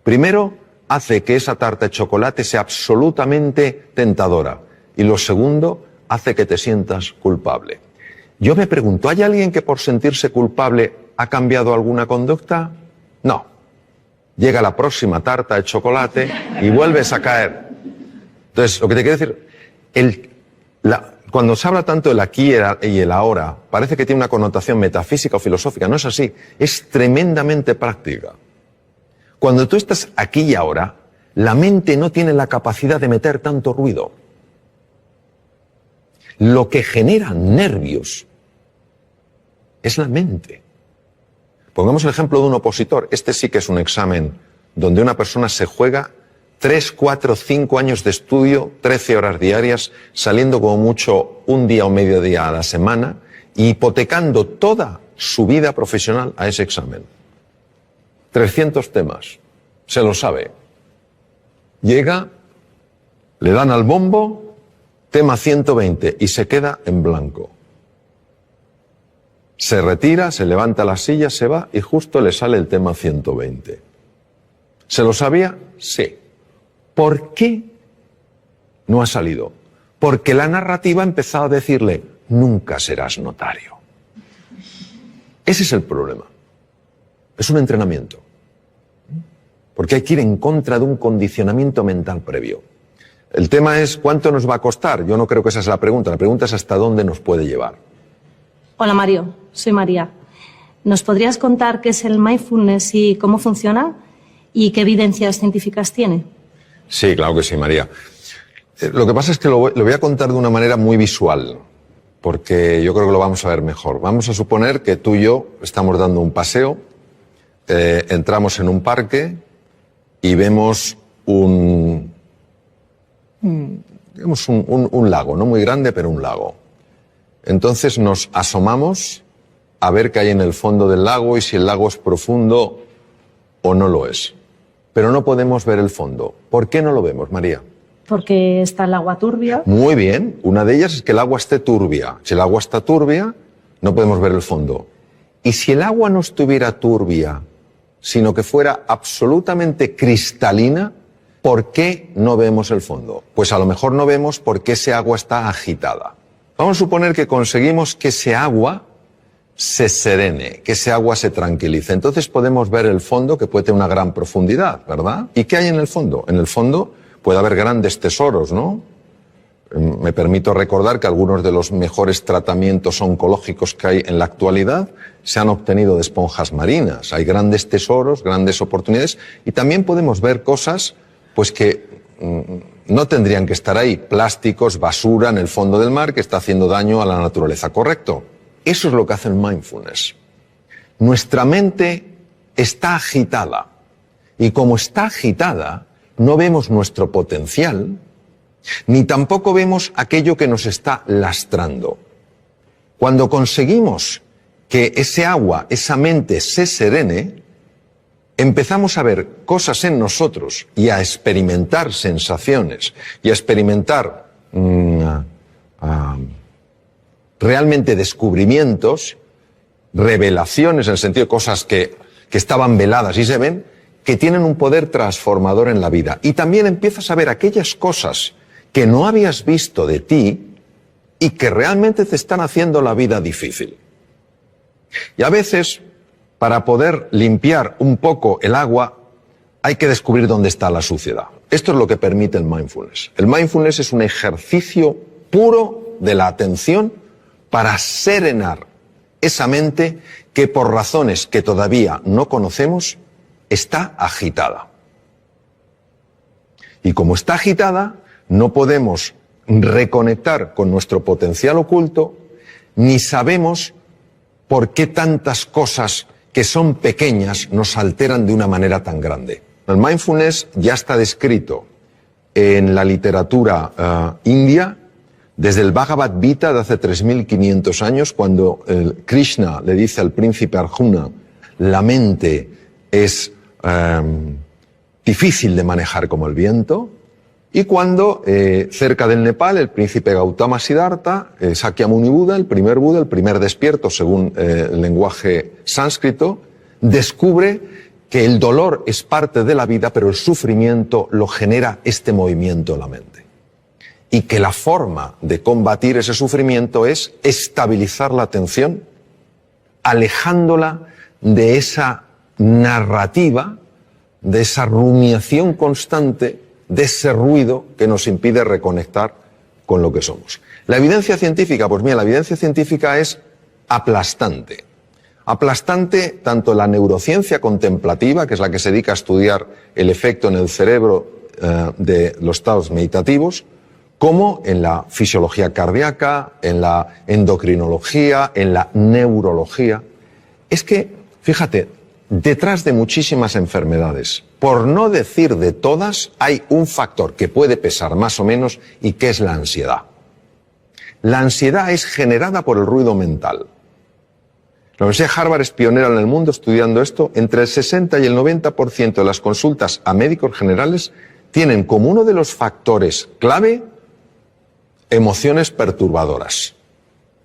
Primero, hace que esa tarta de chocolate sea absolutamente tentadora. Y lo segundo, hace que te sientas culpable. Yo me pregunto, ¿hay alguien que por sentirse culpable ha cambiado alguna conducta? No. Llega la próxima tarta de chocolate y vuelves a caer. Entonces, lo que te quiero decir, cuando se habla tanto del aquí y el ahora, parece que tiene una connotación metafísica o filosófica. No es así, es tremendamente práctica. Cuando tú estás aquí y ahora, la mente no tiene la capacidad de meter tanto ruido. Lo que genera nervios es la mente. Pongamos el ejemplo de un opositor. Este sí que es un examen donde una persona se juega 3, 4, 5 años de estudio, 13 horas diarias, saliendo como mucho un día o medio día a la semana, y hipotecando toda su vida profesional a ese examen. 300 temas. Se lo sabe. Llega, le dan al bombo, tema 120, y se queda en blanco. Se retira, se levanta la silla, se va y justo le sale el tema 120. ¿Se lo sabía? Sí. ¿Por qué no ha salido? Porque la narrativa ha empezado a decirle, nunca serás notario. Ese es el problema. Es un entrenamiento. Porque hay que ir en contra de un condicionamiento mental previo. El tema es, ¿cuánto nos va a costar? Yo no creo que esa sea la pregunta. La pregunta es hasta dónde nos puede llevar. Hola Mario, soy María. ¿Nos podrías contar qué es el mindfulness y cómo funciona? ¿Y qué evidencias científicas tiene? Sí, claro que sí, María. Lo que pasa es que lo voy a contar de una manera muy visual, porque yo creo que lo vamos a ver mejor. Vamos a suponer que tú y yo estamos dando un paseo, entramos en un parque y vemos un lago, no muy grande, pero un lago. Entonces nos asomamos a ver qué hay en el fondo del lago y si el lago es profundo o no lo es. Pero no podemos ver el fondo. ¿Por qué no lo vemos, María? Porque está el agua turbia. Muy bien. Una de ellas es que el agua esté turbia. Si el agua está turbia, no podemos ver el fondo. Y si el agua no estuviera turbia, sino que fuera absolutamente cristalina, ¿por qué no vemos el fondo? Pues a lo mejor no vemos porque ese agua está agitada. Vamos a suponer que conseguimos que ese agua se serene, que ese agua se tranquilice. Entonces podemos ver el fondo, que puede tener una gran profundidad, ¿verdad? ¿Y qué hay en el fondo? En el fondo puede haber grandes tesoros, ¿no? Me permito recordar que algunos de los mejores tratamientos oncológicos que hay en la actualidad se han obtenido de esponjas marinas. Hay grandes tesoros, grandes oportunidades, y también podemos ver cosas pues que no tendrían que estar ahí. Plásticos, basura en el fondo del mar que está haciendo daño a la naturaleza, ¿correcto? Eso es lo que hace el mindfulness. Nuestra mente está agitada, y como está agitada, no vemos nuestro potencial, ni tampoco vemos aquello que nos está lastrando. Cuando conseguimos que ese agua, esa mente se serene, empezamos a ver cosas en nosotros y a experimentar sensaciones y a experimentar realmente descubrimientos, revelaciones, en el sentido de cosas que estaban veladas y se ven, que tienen un poder transformador en la vida. Y también empiezas a ver aquellas cosas que no habías visto de ti y que realmente te están haciendo la vida difícil. Y a veces, para poder limpiar un poco el agua, hay que descubrir dónde está la suciedad. Esto es lo que permite el mindfulness. El mindfulness es un ejercicio puro de la atención para serenar esa mente que por razones que todavía no conocemos está agitada. Y como está agitada, no podemos reconectar con nuestro potencial oculto, ni sabemos por qué tantas cosas que son pequeñas nos alteran de una manera tan grande. El mindfulness ya está descrito en la literatura india desde el Bhagavad Gita de hace 3500 años, cuando Krishna le dice al príncipe Arjuna, la mente es difícil de manejar como el viento, y cuando cerca del Nepal el príncipe Gautama Siddhartha, Sakyamuni Buda, el primer despierto según el lenguaje sánscrito, descubre que el dolor es parte de la vida, pero el sufrimiento lo genera este movimiento en la mente. Y que la forma de combatir ese sufrimiento es estabilizar la atención, alejándola de esa narrativa, de esa rumiación constante, de ese ruido que nos impide reconectar con lo que somos. La evidencia científica, pues mira, la evidencia científica es aplastante. Aplastante tanto la neurociencia contemplativa, que es la que se dedica a estudiar el efecto en el cerebro de los estados meditativos, como en la fisiología cardíaca, en la endocrinología, en la neurología. Es que, fíjate, detrás de muchísimas enfermedades, por no decir de todas, hay un factor que puede pesar más o menos y que es la ansiedad. La ansiedad es generada por el ruido mental. La Universidad de Harvard es pionera en el mundo estudiando esto. Entre el 60 y el 90% de las consultas a médicos generales tienen como uno de los factores clave emociones perturbadoras.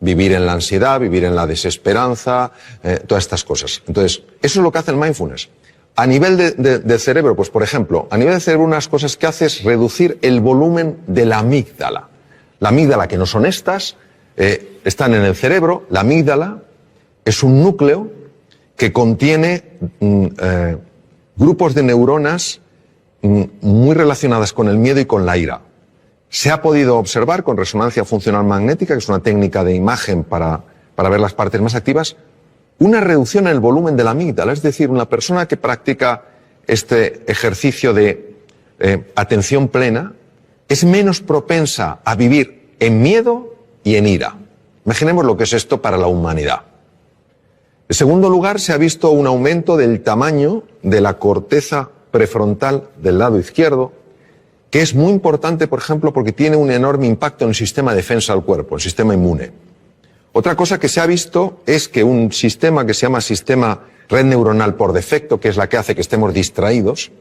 Vivir en la ansiedad, vivir en la desesperanza, todas estas cosas. Entonces, eso es lo que hace el mindfulness. A nivel de cerebro, pues por ejemplo, a nivel de cerebro unas cosas que hace es reducir el volumen de la amígdala. La amígdala, que no son estas, están en el cerebro. La amígdala es un núcleo que contiene grupos de neuronas muy relacionadas con el miedo y con la ira. Se ha podido observar con resonancia funcional magnética, que es una técnica de imagen para ver las partes más activas, una reducción en el volumen de la amígdala. Es decir, una persona que practica este ejercicio de atención plena es menos propensa a vivir en miedo y en ira. Imaginemos lo que es esto para la humanidad. En segundo lugar, se ha visto un aumento del tamaño de la corteza prefrontal del lado izquierdo, que es muy importante, por ejemplo, porque tiene un enorme impacto en el sistema de defensa del cuerpo, el sistema inmune. Otra cosa que se ha visto es que un sistema que se llama sistema red neuronal por defecto, que es la que hace que estemos distraídos,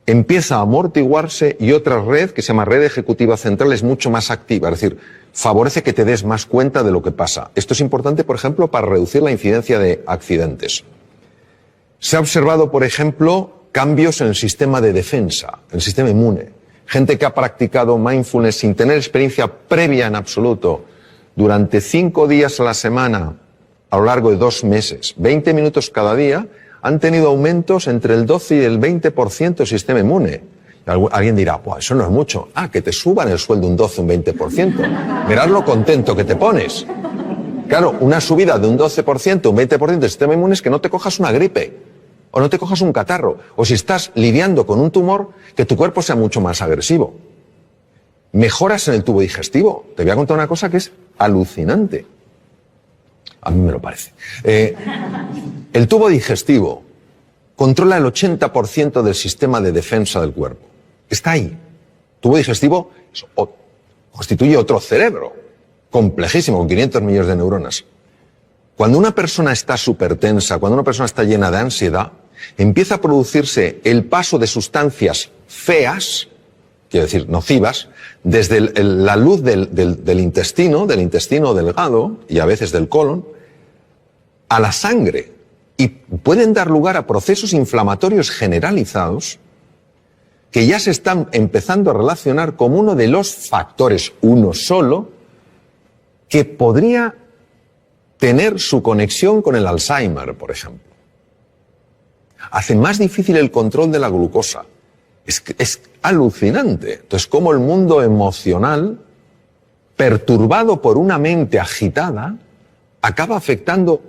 empieza a amortiguarse, y otra red, que se llama red ejecutiva central, es mucho más activa, es decir, favorece que te des más cuenta de lo que pasa. Esto es importante, por ejemplo, para reducir la incidencia de accidentes. Se ha observado, por ejemplo, cambios en el sistema de defensa, en el sistema inmune. Gente que ha practicado mindfulness sin tener experiencia previa en absoluto, durante 5 días a la semana, a lo largo de 2 meses, 20 minutos cada día, han tenido aumentos entre el 12 y el 20% del sistema inmune. Alguien dirá, pues eso no es mucho. Que te suban el sueldo un 12, un 20%. Verás lo contento que te pones. Claro, una subida de un 12%, un 20% del sistema inmune es que no te cojas una gripe, o no te cojas un catarro, o si estás lidiando con un tumor, que tu cuerpo sea mucho más agresivo. Mejoras en el tubo digestivo. Te voy a contar una cosa que es alucinante. A mí me lo parece. El tubo digestivo controla el 80% del sistema de defensa del cuerpo. Está ahí. El tubo digestivo constituye otro cerebro, complejísimo, con 500 millones de neuronas. Cuando una persona está súper tensa, cuando una persona está llena de ansiedad, empieza a producirse el paso de sustancias feas, quiero decir, nocivas, desde la luz del intestino delgado y a veces del colon, a la sangre, y pueden dar lugar a procesos inflamatorios generalizados que ya se están empezando a relacionar como uno de los factores, uno solo, que podría tener su conexión con el Alzheimer, por ejemplo. Hace más difícil el control de la glucosa. Es alucinante. Entonces, cómo el mundo emocional, perturbado por una mente agitada, acaba afectando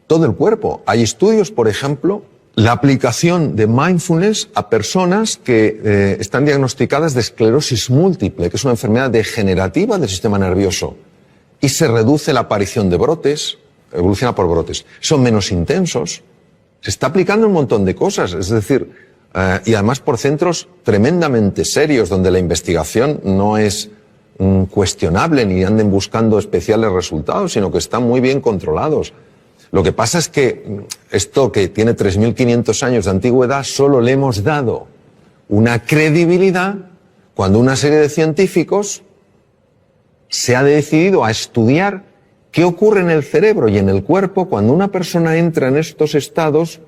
todo el cuerpo. Hay estudios, por ejemplo, la aplicación de mindfulness a personas que están diagnosticadas de esclerosis múltiple, que es una enfermedad degenerativa del sistema nervioso, y se reduce la aparición de brotes, evoluciona por brotes. Son menos intensos. Se está aplicando un montón de cosas, es decir, y además por centros tremendamente serios, donde la investigación no es cuestionable ni anden buscando especiales resultados, sino que están muy bien controlados. Lo que pasa es que esto, que tiene 3.500 años de antigüedad, solo le hemos dado una credibilidad cuando una serie de científicos se ha decidido a estudiar qué ocurre en el cerebro y en el cuerpo cuando una persona entra en estos estados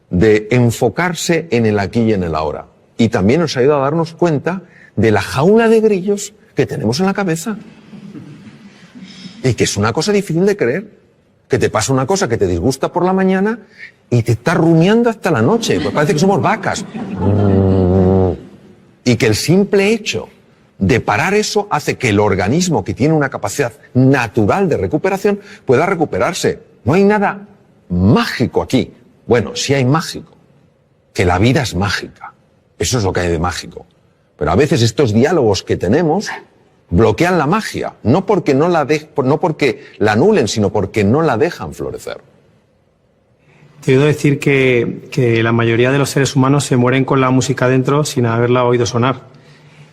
de enfocarse en el aquí y en el ahora. Y también nos ha ayudado a darnos cuenta de la jaula de grillos que tenemos en la cabeza. Y que es una cosa difícil de creer. Que te pasa una cosa que te disgusta por la mañana y te está rumiando hasta la noche. Pues parece que somos vacas. Y que el simple hecho de parar eso hace que el organismo, que tiene una capacidad natural de recuperación, pueda recuperarse. No hay nada mágico aquí. Bueno, sí hay mágico, que la vida es mágica. Eso es lo que hay de mágico. Pero a veces estos diálogos que tenemos bloquean la magia, no porque la anulen, sino porque no la dejan florecer. Te he oído decir que la mayoría de los seres humanos se mueren con la música dentro sin haberla oído sonar.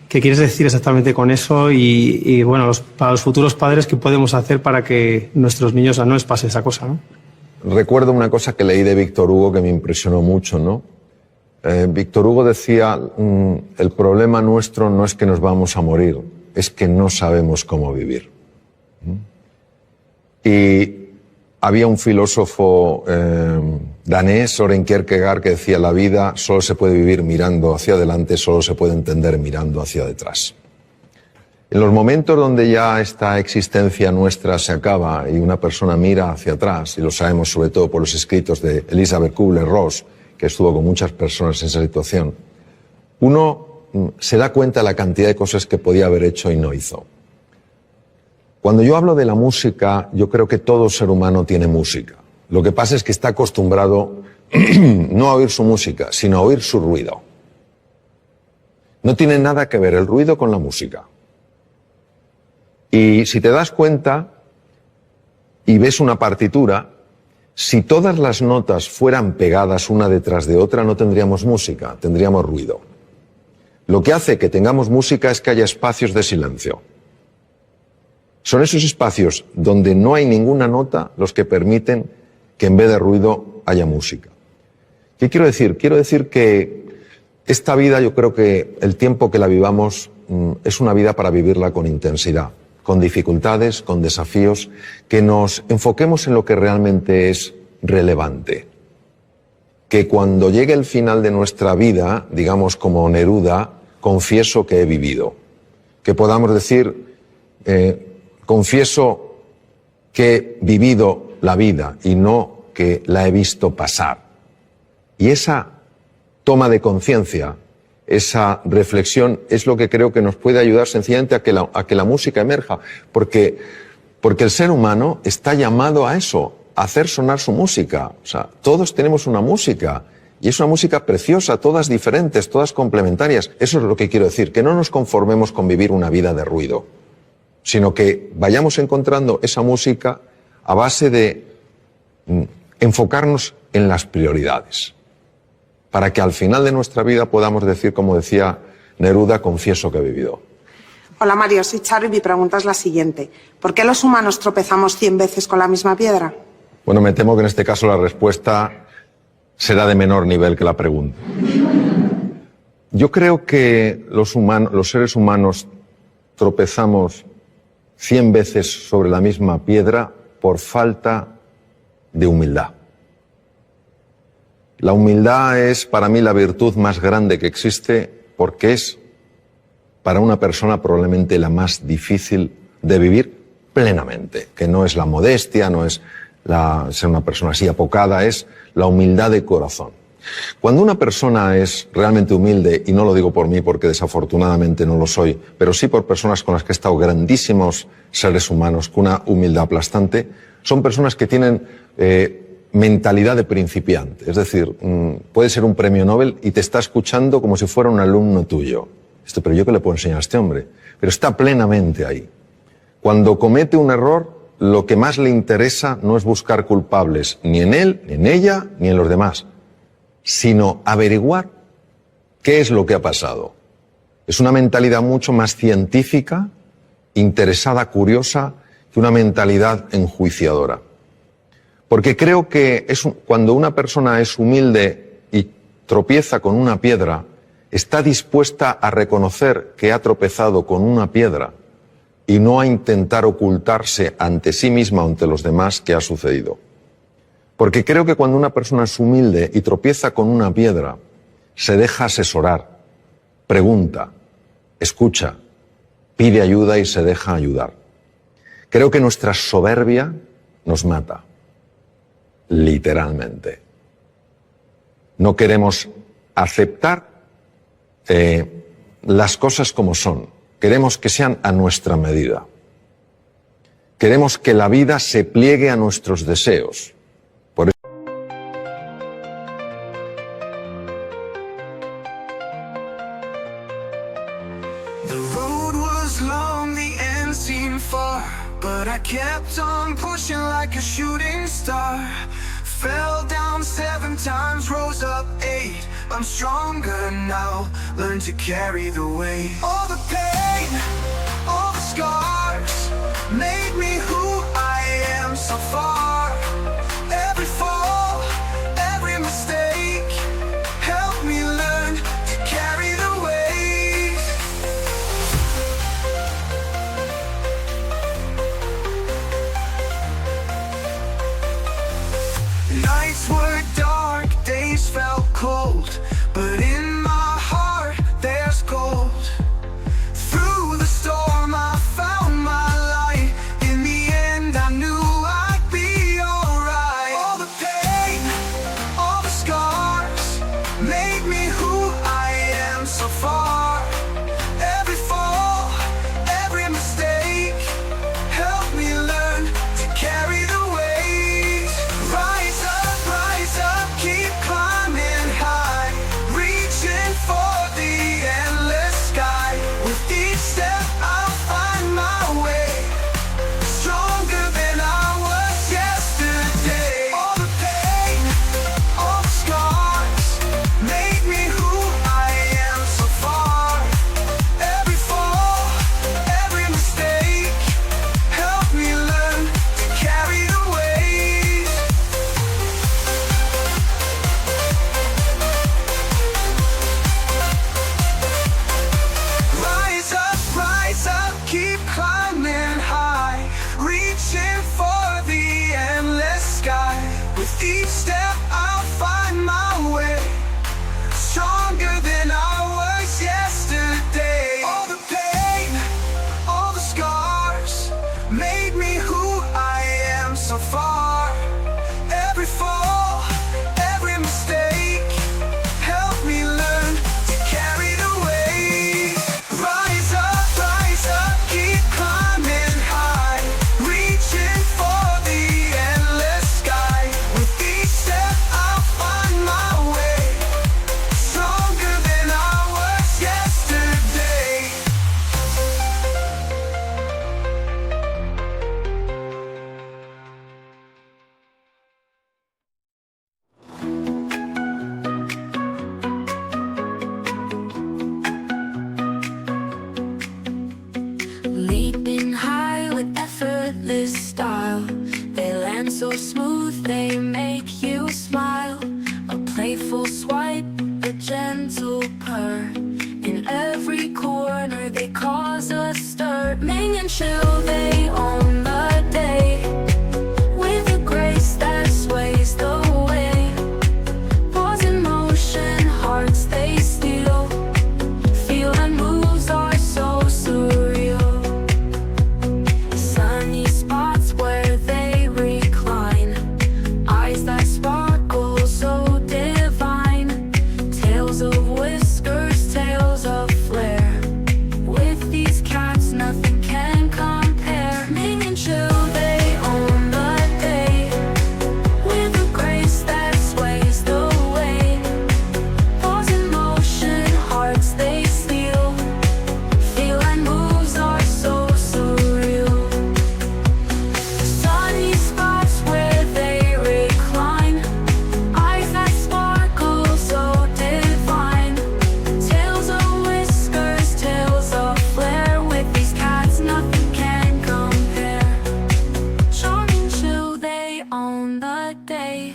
¿Qué quieres decir exactamente con eso? Y bueno, para los futuros padres, ¿qué podemos hacer para que nuestros niños no les pase esa cosa, ¿no? recuerdo una cosa que leí de Víctor Hugo que me impresionó mucho, ¿no? Víctor Hugo decía, el problema nuestro no es que nos vamos a morir, es que no sabemos cómo vivir. Y había un filósofo danés, Søren Kierkegaard, que decía, la vida solo se puede vivir mirando hacia adelante, solo se puede entender mirando hacia detrás. En los momentos donde ya esta existencia nuestra se acaba y una persona mira hacia atrás, y lo sabemos sobre todo por los escritos de Elisabeth Kubler-Ross, que estuvo con muchas personas en esa situación, uno se da cuenta de la cantidad de cosas que podía haber hecho y no hizo. Cuando yo hablo de la música, yo creo que todo ser humano tiene música. Lo que pasa es que está acostumbrado no a oír su música, sino a oír su ruido. No tiene nada que ver el ruido con la música. Y si te das cuenta y ves una partitura, si todas las notas fueran pegadas una detrás de otra, no tendríamos música, tendríamos ruido. Lo que hace que tengamos música es que haya espacios de silencio. Son esos espacios donde no hay ninguna nota los que permiten que en vez de ruido haya música. ¿Qué quiero decir? Quiero decir que esta vida, yo creo que el tiempo que la vivamos es una vida para vivirla con intensidad, con dificultades, con desafíos, que nos enfoquemos en lo que realmente es relevante. Que cuando llegue el final de nuestra vida, digamos como Neruda, confieso que he vivido. Que podamos decir, confieso que he vivido la vida y no que la he visto pasar. Y esa toma de conciencia, esa reflexión es lo que creo que nos puede ayudar sencillamente a que la música emerja, porque el ser humano está llamado a eso, a hacer sonar su música. O sea, todos tenemos una música y es una música preciosa, todas diferentes, todas complementarias. Eso es lo que quiero decir, que no nos conformemos con vivir una vida de ruido, sino que vayamos encontrando esa música a base de enfocarnos en las prioridades, para que al final de nuestra vida podamos decir, como decía Neruda, confieso que he vivido. Hola Mario, soy Charo y mi pregunta es la siguiente. ¿Por qué los humanos tropezamos 100 veces con la misma piedra? Bueno, me temo que en este caso la respuesta será de menor nivel que la pregunta. Yo creo que los seres humanos tropezamos 100 veces sobre la misma piedra por falta de humildad. La humildad es para mí la virtud más grande que existe porque es para una persona probablemente la más difícil de vivir plenamente, que no es la modestia, no es ser una persona así apocada, es la humildad de corazón. Cuando una persona es realmente humilde, y no lo digo por mí porque desafortunadamente no lo soy, pero sí por personas con las que he estado, grandísimos seres humanos con una humildad aplastante, son personas que tienen mentalidad de principiante. Es decir, puede ser un premio Nobel y te está escuchando como si fuera un alumno tuyo. Pero ¿yo qué le puedo enseñar a este hombre? Pero está plenamente ahí. Cuando comete un error, lo que más le interesa no es buscar culpables ni en él, ni en ella, ni en los demás, sino averiguar qué es lo que ha pasado. Es una mentalidad mucho más científica, interesada, curiosa, que una mentalidad enjuiciadora. Porque creo que cuando una persona es humilde y tropieza con una piedra, está dispuesta a reconocer que ha tropezado con una piedra y no a intentar ocultarse ante sí misma o ante los demás qué ha sucedido. Porque creo que cuando una persona es humilde y tropieza con una piedra, se deja asesorar, pregunta, escucha, pide ayuda y se deja ayudar. Creo que nuestra soberbia nos mata, literalmente. No queremos aceptar las cosas como son. Queremos que sean a nuestra medida. Queremos que la vida se pliegue a nuestros deseos. Por eso... The road was long, the end seemed far, but I kept on pushing like a shooting star. Fell down 7 times, rose up 8. I'm stronger now, learn to carry the weight. All the pain, all the scars, made me who I am so far. Everything made me who I am so far. Every fall, every mistake, helped me learn to carry the weight. Rise up, keep climbing high, reaching for the endless sky. With each step I'll find my way, stronger than I was yesterday. Leaping high with effortless style. They land so smooth, they make you smile. A playful swipe, a gentle purr. In every corner they cause a stir. Ming and chill, they own the day. With a grace that sways the way. Pause in motion, hearts they steal. Feel and moves are so surreal. Sunny spots where they recline. Eyes that sparkle so divine. Tales of whiskers, tales of flair. With these cats nothing can compare. Ming and chill, they own the day. With a grace that sways the way. Pause in motion, hearts they steal. Feel and moves are so surreal. Sunny spots where they recline. Eyes that sparkle so divine. Tales of whiskers, tales of flair. With these cats nothing can compare. Charm and chill, they own the day.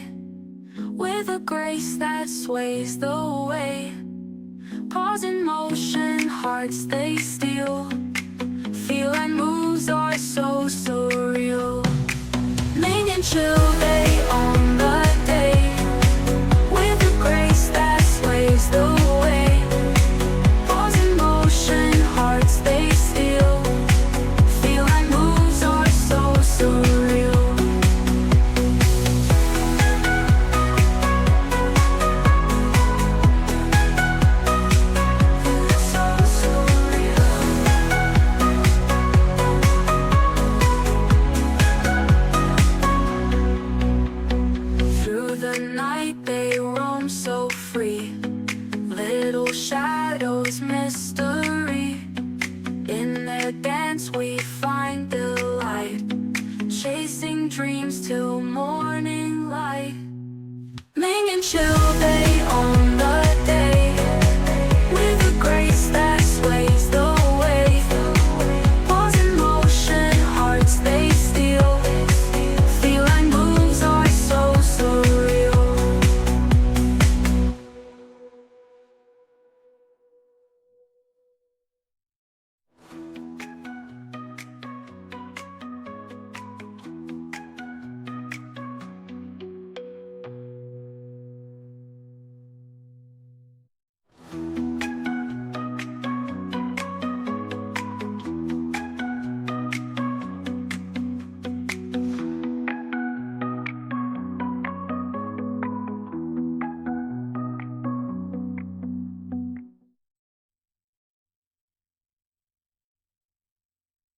With a grace that sways the way. Pause in motion, hearts they steal. Feel and moves are so surreal. Ming and chill, they own the day. With a grace that sways the way. Pause in motion, hearts they steal. Feel and moves are so surreal. So surreal. Through the night they roam so free. Little shadows, mystery. In their dance we find delight. Chasing dreams till morning light. Ming and chill, they own the day. With a grace that sways the way. Pause in motion, hearts they steal. Feel and moves are so surreal.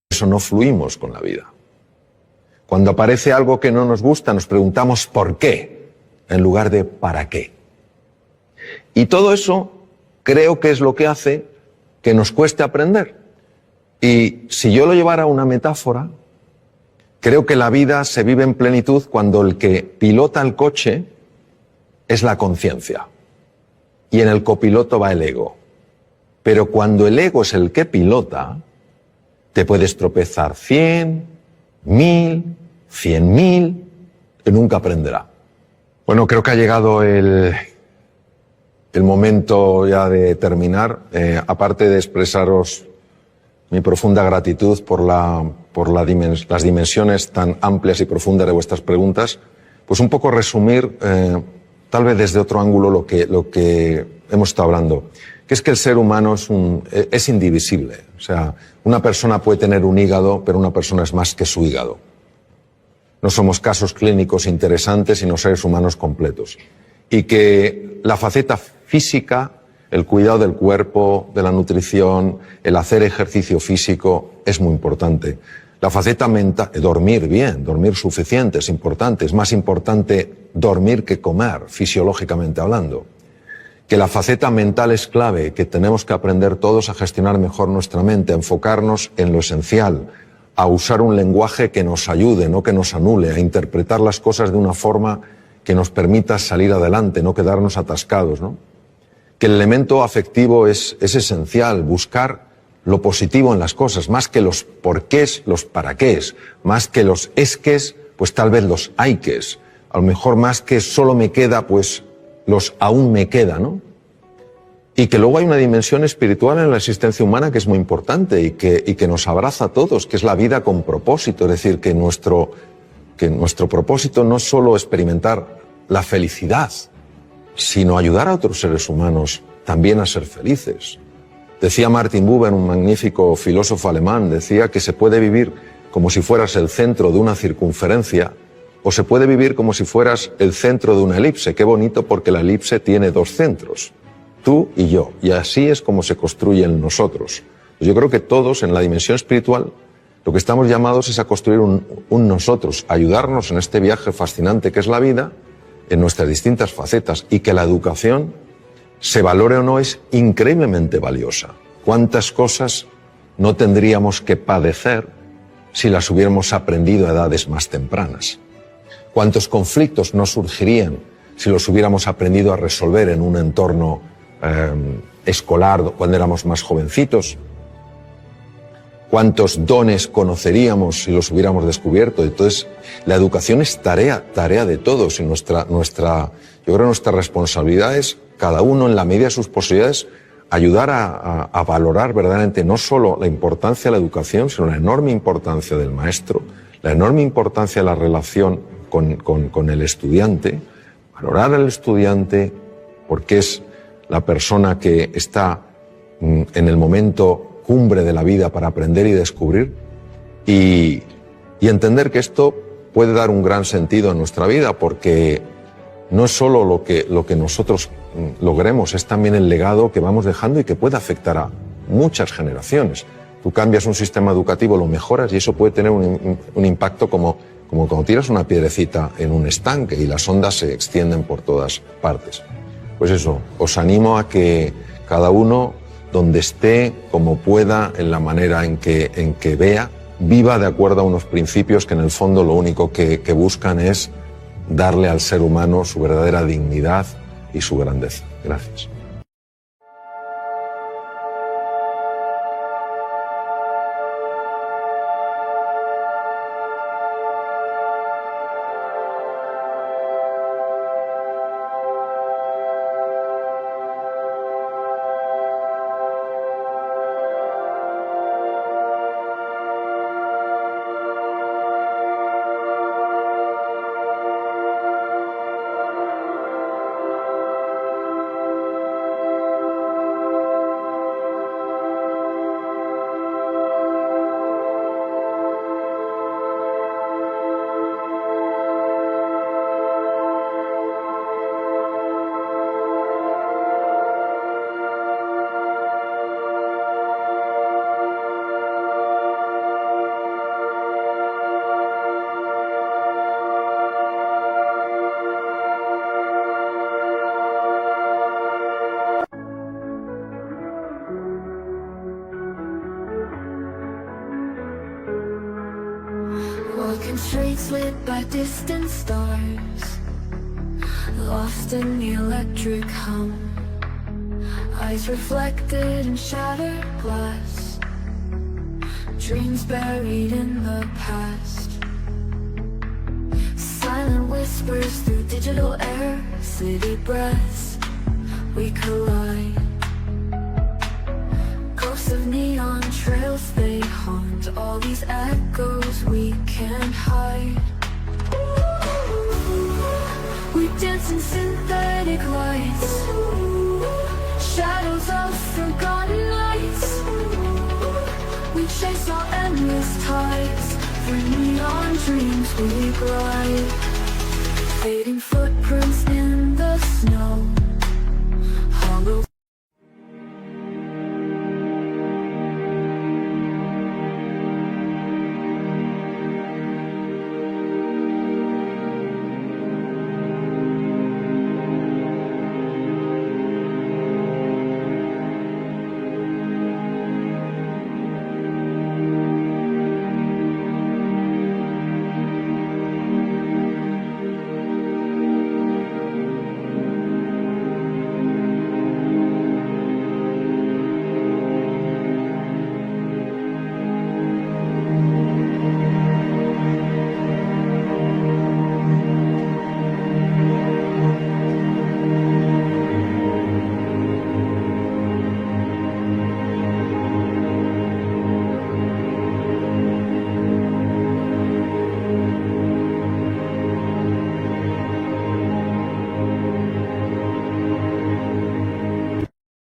Eso no fluimos con la vida. Cuando aparece algo que no nos gusta, nos preguntamos ¿por qué? En lugar de ¿para qué? Y todo eso creo que es lo que hace que nos cueste aprender. Y si yo lo llevara a una metáfora, creo que la vida se vive en plenitud cuando el que pilota el coche es la conciencia. Y en el copiloto va el ego. Pero cuando el ego es el que pilota, te puedes tropezar 100, 1000, 100.000, que nunca aprenderá. Bueno, creo que ha llegado el momento ya de terminar. Aparte de expresaros mi profunda gratitud por las dimensiones tan amplias y profundas de vuestras preguntas, pues un poco resumir, tal vez desde otro ángulo, lo que hemos estado hablando. que es que el ser humano es indivisible. O sea, una persona puede tener un hígado, pero una persona es más que su hígado. No somos casos clínicos interesantes, sino seres humanos completos. Y que la faceta física, el cuidado del cuerpo, de la nutrición, el hacer ejercicio físico es muy importante. La faceta mental, dormir bien, dormir suficiente es importante. Es más importante dormir que comer, fisiológicamente hablando. Que la faceta mental es clave, que tenemos que aprender todos a gestionar mejor nuestra mente, a enfocarnos en lo esencial, a usar un lenguaje que nos ayude, no que nos anule, a interpretar las cosas de una forma que nos permita salir adelante, no quedarnos atascados, ¿no? Que el elemento afectivo es esencial, buscar lo positivo en las cosas, más que los porqués, los paraqués, más que los esques, pues tal vez los hayques, a lo mejor más que solo me queda, pues los aún me queda, ¿no? Y que luego hay una dimensión espiritual en la existencia humana que es muy importante y que nos abraza a todos, que es la vida con propósito, es decir, que nuestro propósito no es solo experimentar la felicidad, sino ayudar a otros seres humanos también a ser felices. Decía Martin Buber, un magnífico filósofo alemán, decía que se puede vivir como si fueras el centro de una circunferencia o se puede vivir como si fueras el centro de una elipse. Qué bonito, porque la elipse tiene dos centros, tú y yo, y así es como se construyen nosotros. Yo creo que todos en la dimensión espiritual lo que estamos llamados es a construir un nosotros, a ayudarnos en este viaje fascinante que es la vida, en nuestras distintas facetas, y que la educación, se valore o no, es increíblemente valiosa. ¿Cuántas cosas no tendríamos que padecer si las hubiéramos aprendido a edades más tempranas? ¿Cuántos conflictos no surgirían si los hubiéramos aprendido a resolver en un entorno escolar cuando éramos más jovencitos? ¿Cuántos dones conoceríamos si los hubiéramos descubierto? Entonces, la educación es tarea de todos, y yo creo que nuestra responsabilidad es, cada uno en la medida de sus posibilidades, ayudar a valorar verdaderamente no solo la importancia de la educación, sino la enorme importancia del maestro, la enorme importancia de la relación con el estudiante, valorar al estudiante porque es la persona que está en el momento cumbre de la vida para aprender y descubrir, y entender que esto puede dar un gran sentido a nuestra vida, porque no es solo lo que nosotros logremos, es también el legado que vamos dejando y que puede afectar a muchas generaciones. Tú cambias un sistema educativo, lo mejoras, y eso puede tener un impacto como cuando tiras una piedrecita en un estanque y las ondas se extienden por todas partes. Pues eso, os animo a que cada uno, donde esté, como pueda, en la manera en que vea, viva de acuerdo a unos principios que en el fondo lo único que buscan es darle al ser humano su verdadera dignidad y su grandeza. Gracias. Walking streets lit by distant stars, lost in the electric hum. Eyes reflected in shattered glass, dreams buried in the past. Silent whispers through digital air, city breaths, we collide. Ghosts of neon trails, they haunt all these echoes we can't hide. We dance in synthetic lights, shadows of forgotten nights. We chase our endless tides. Through neon dreams we glide, fading from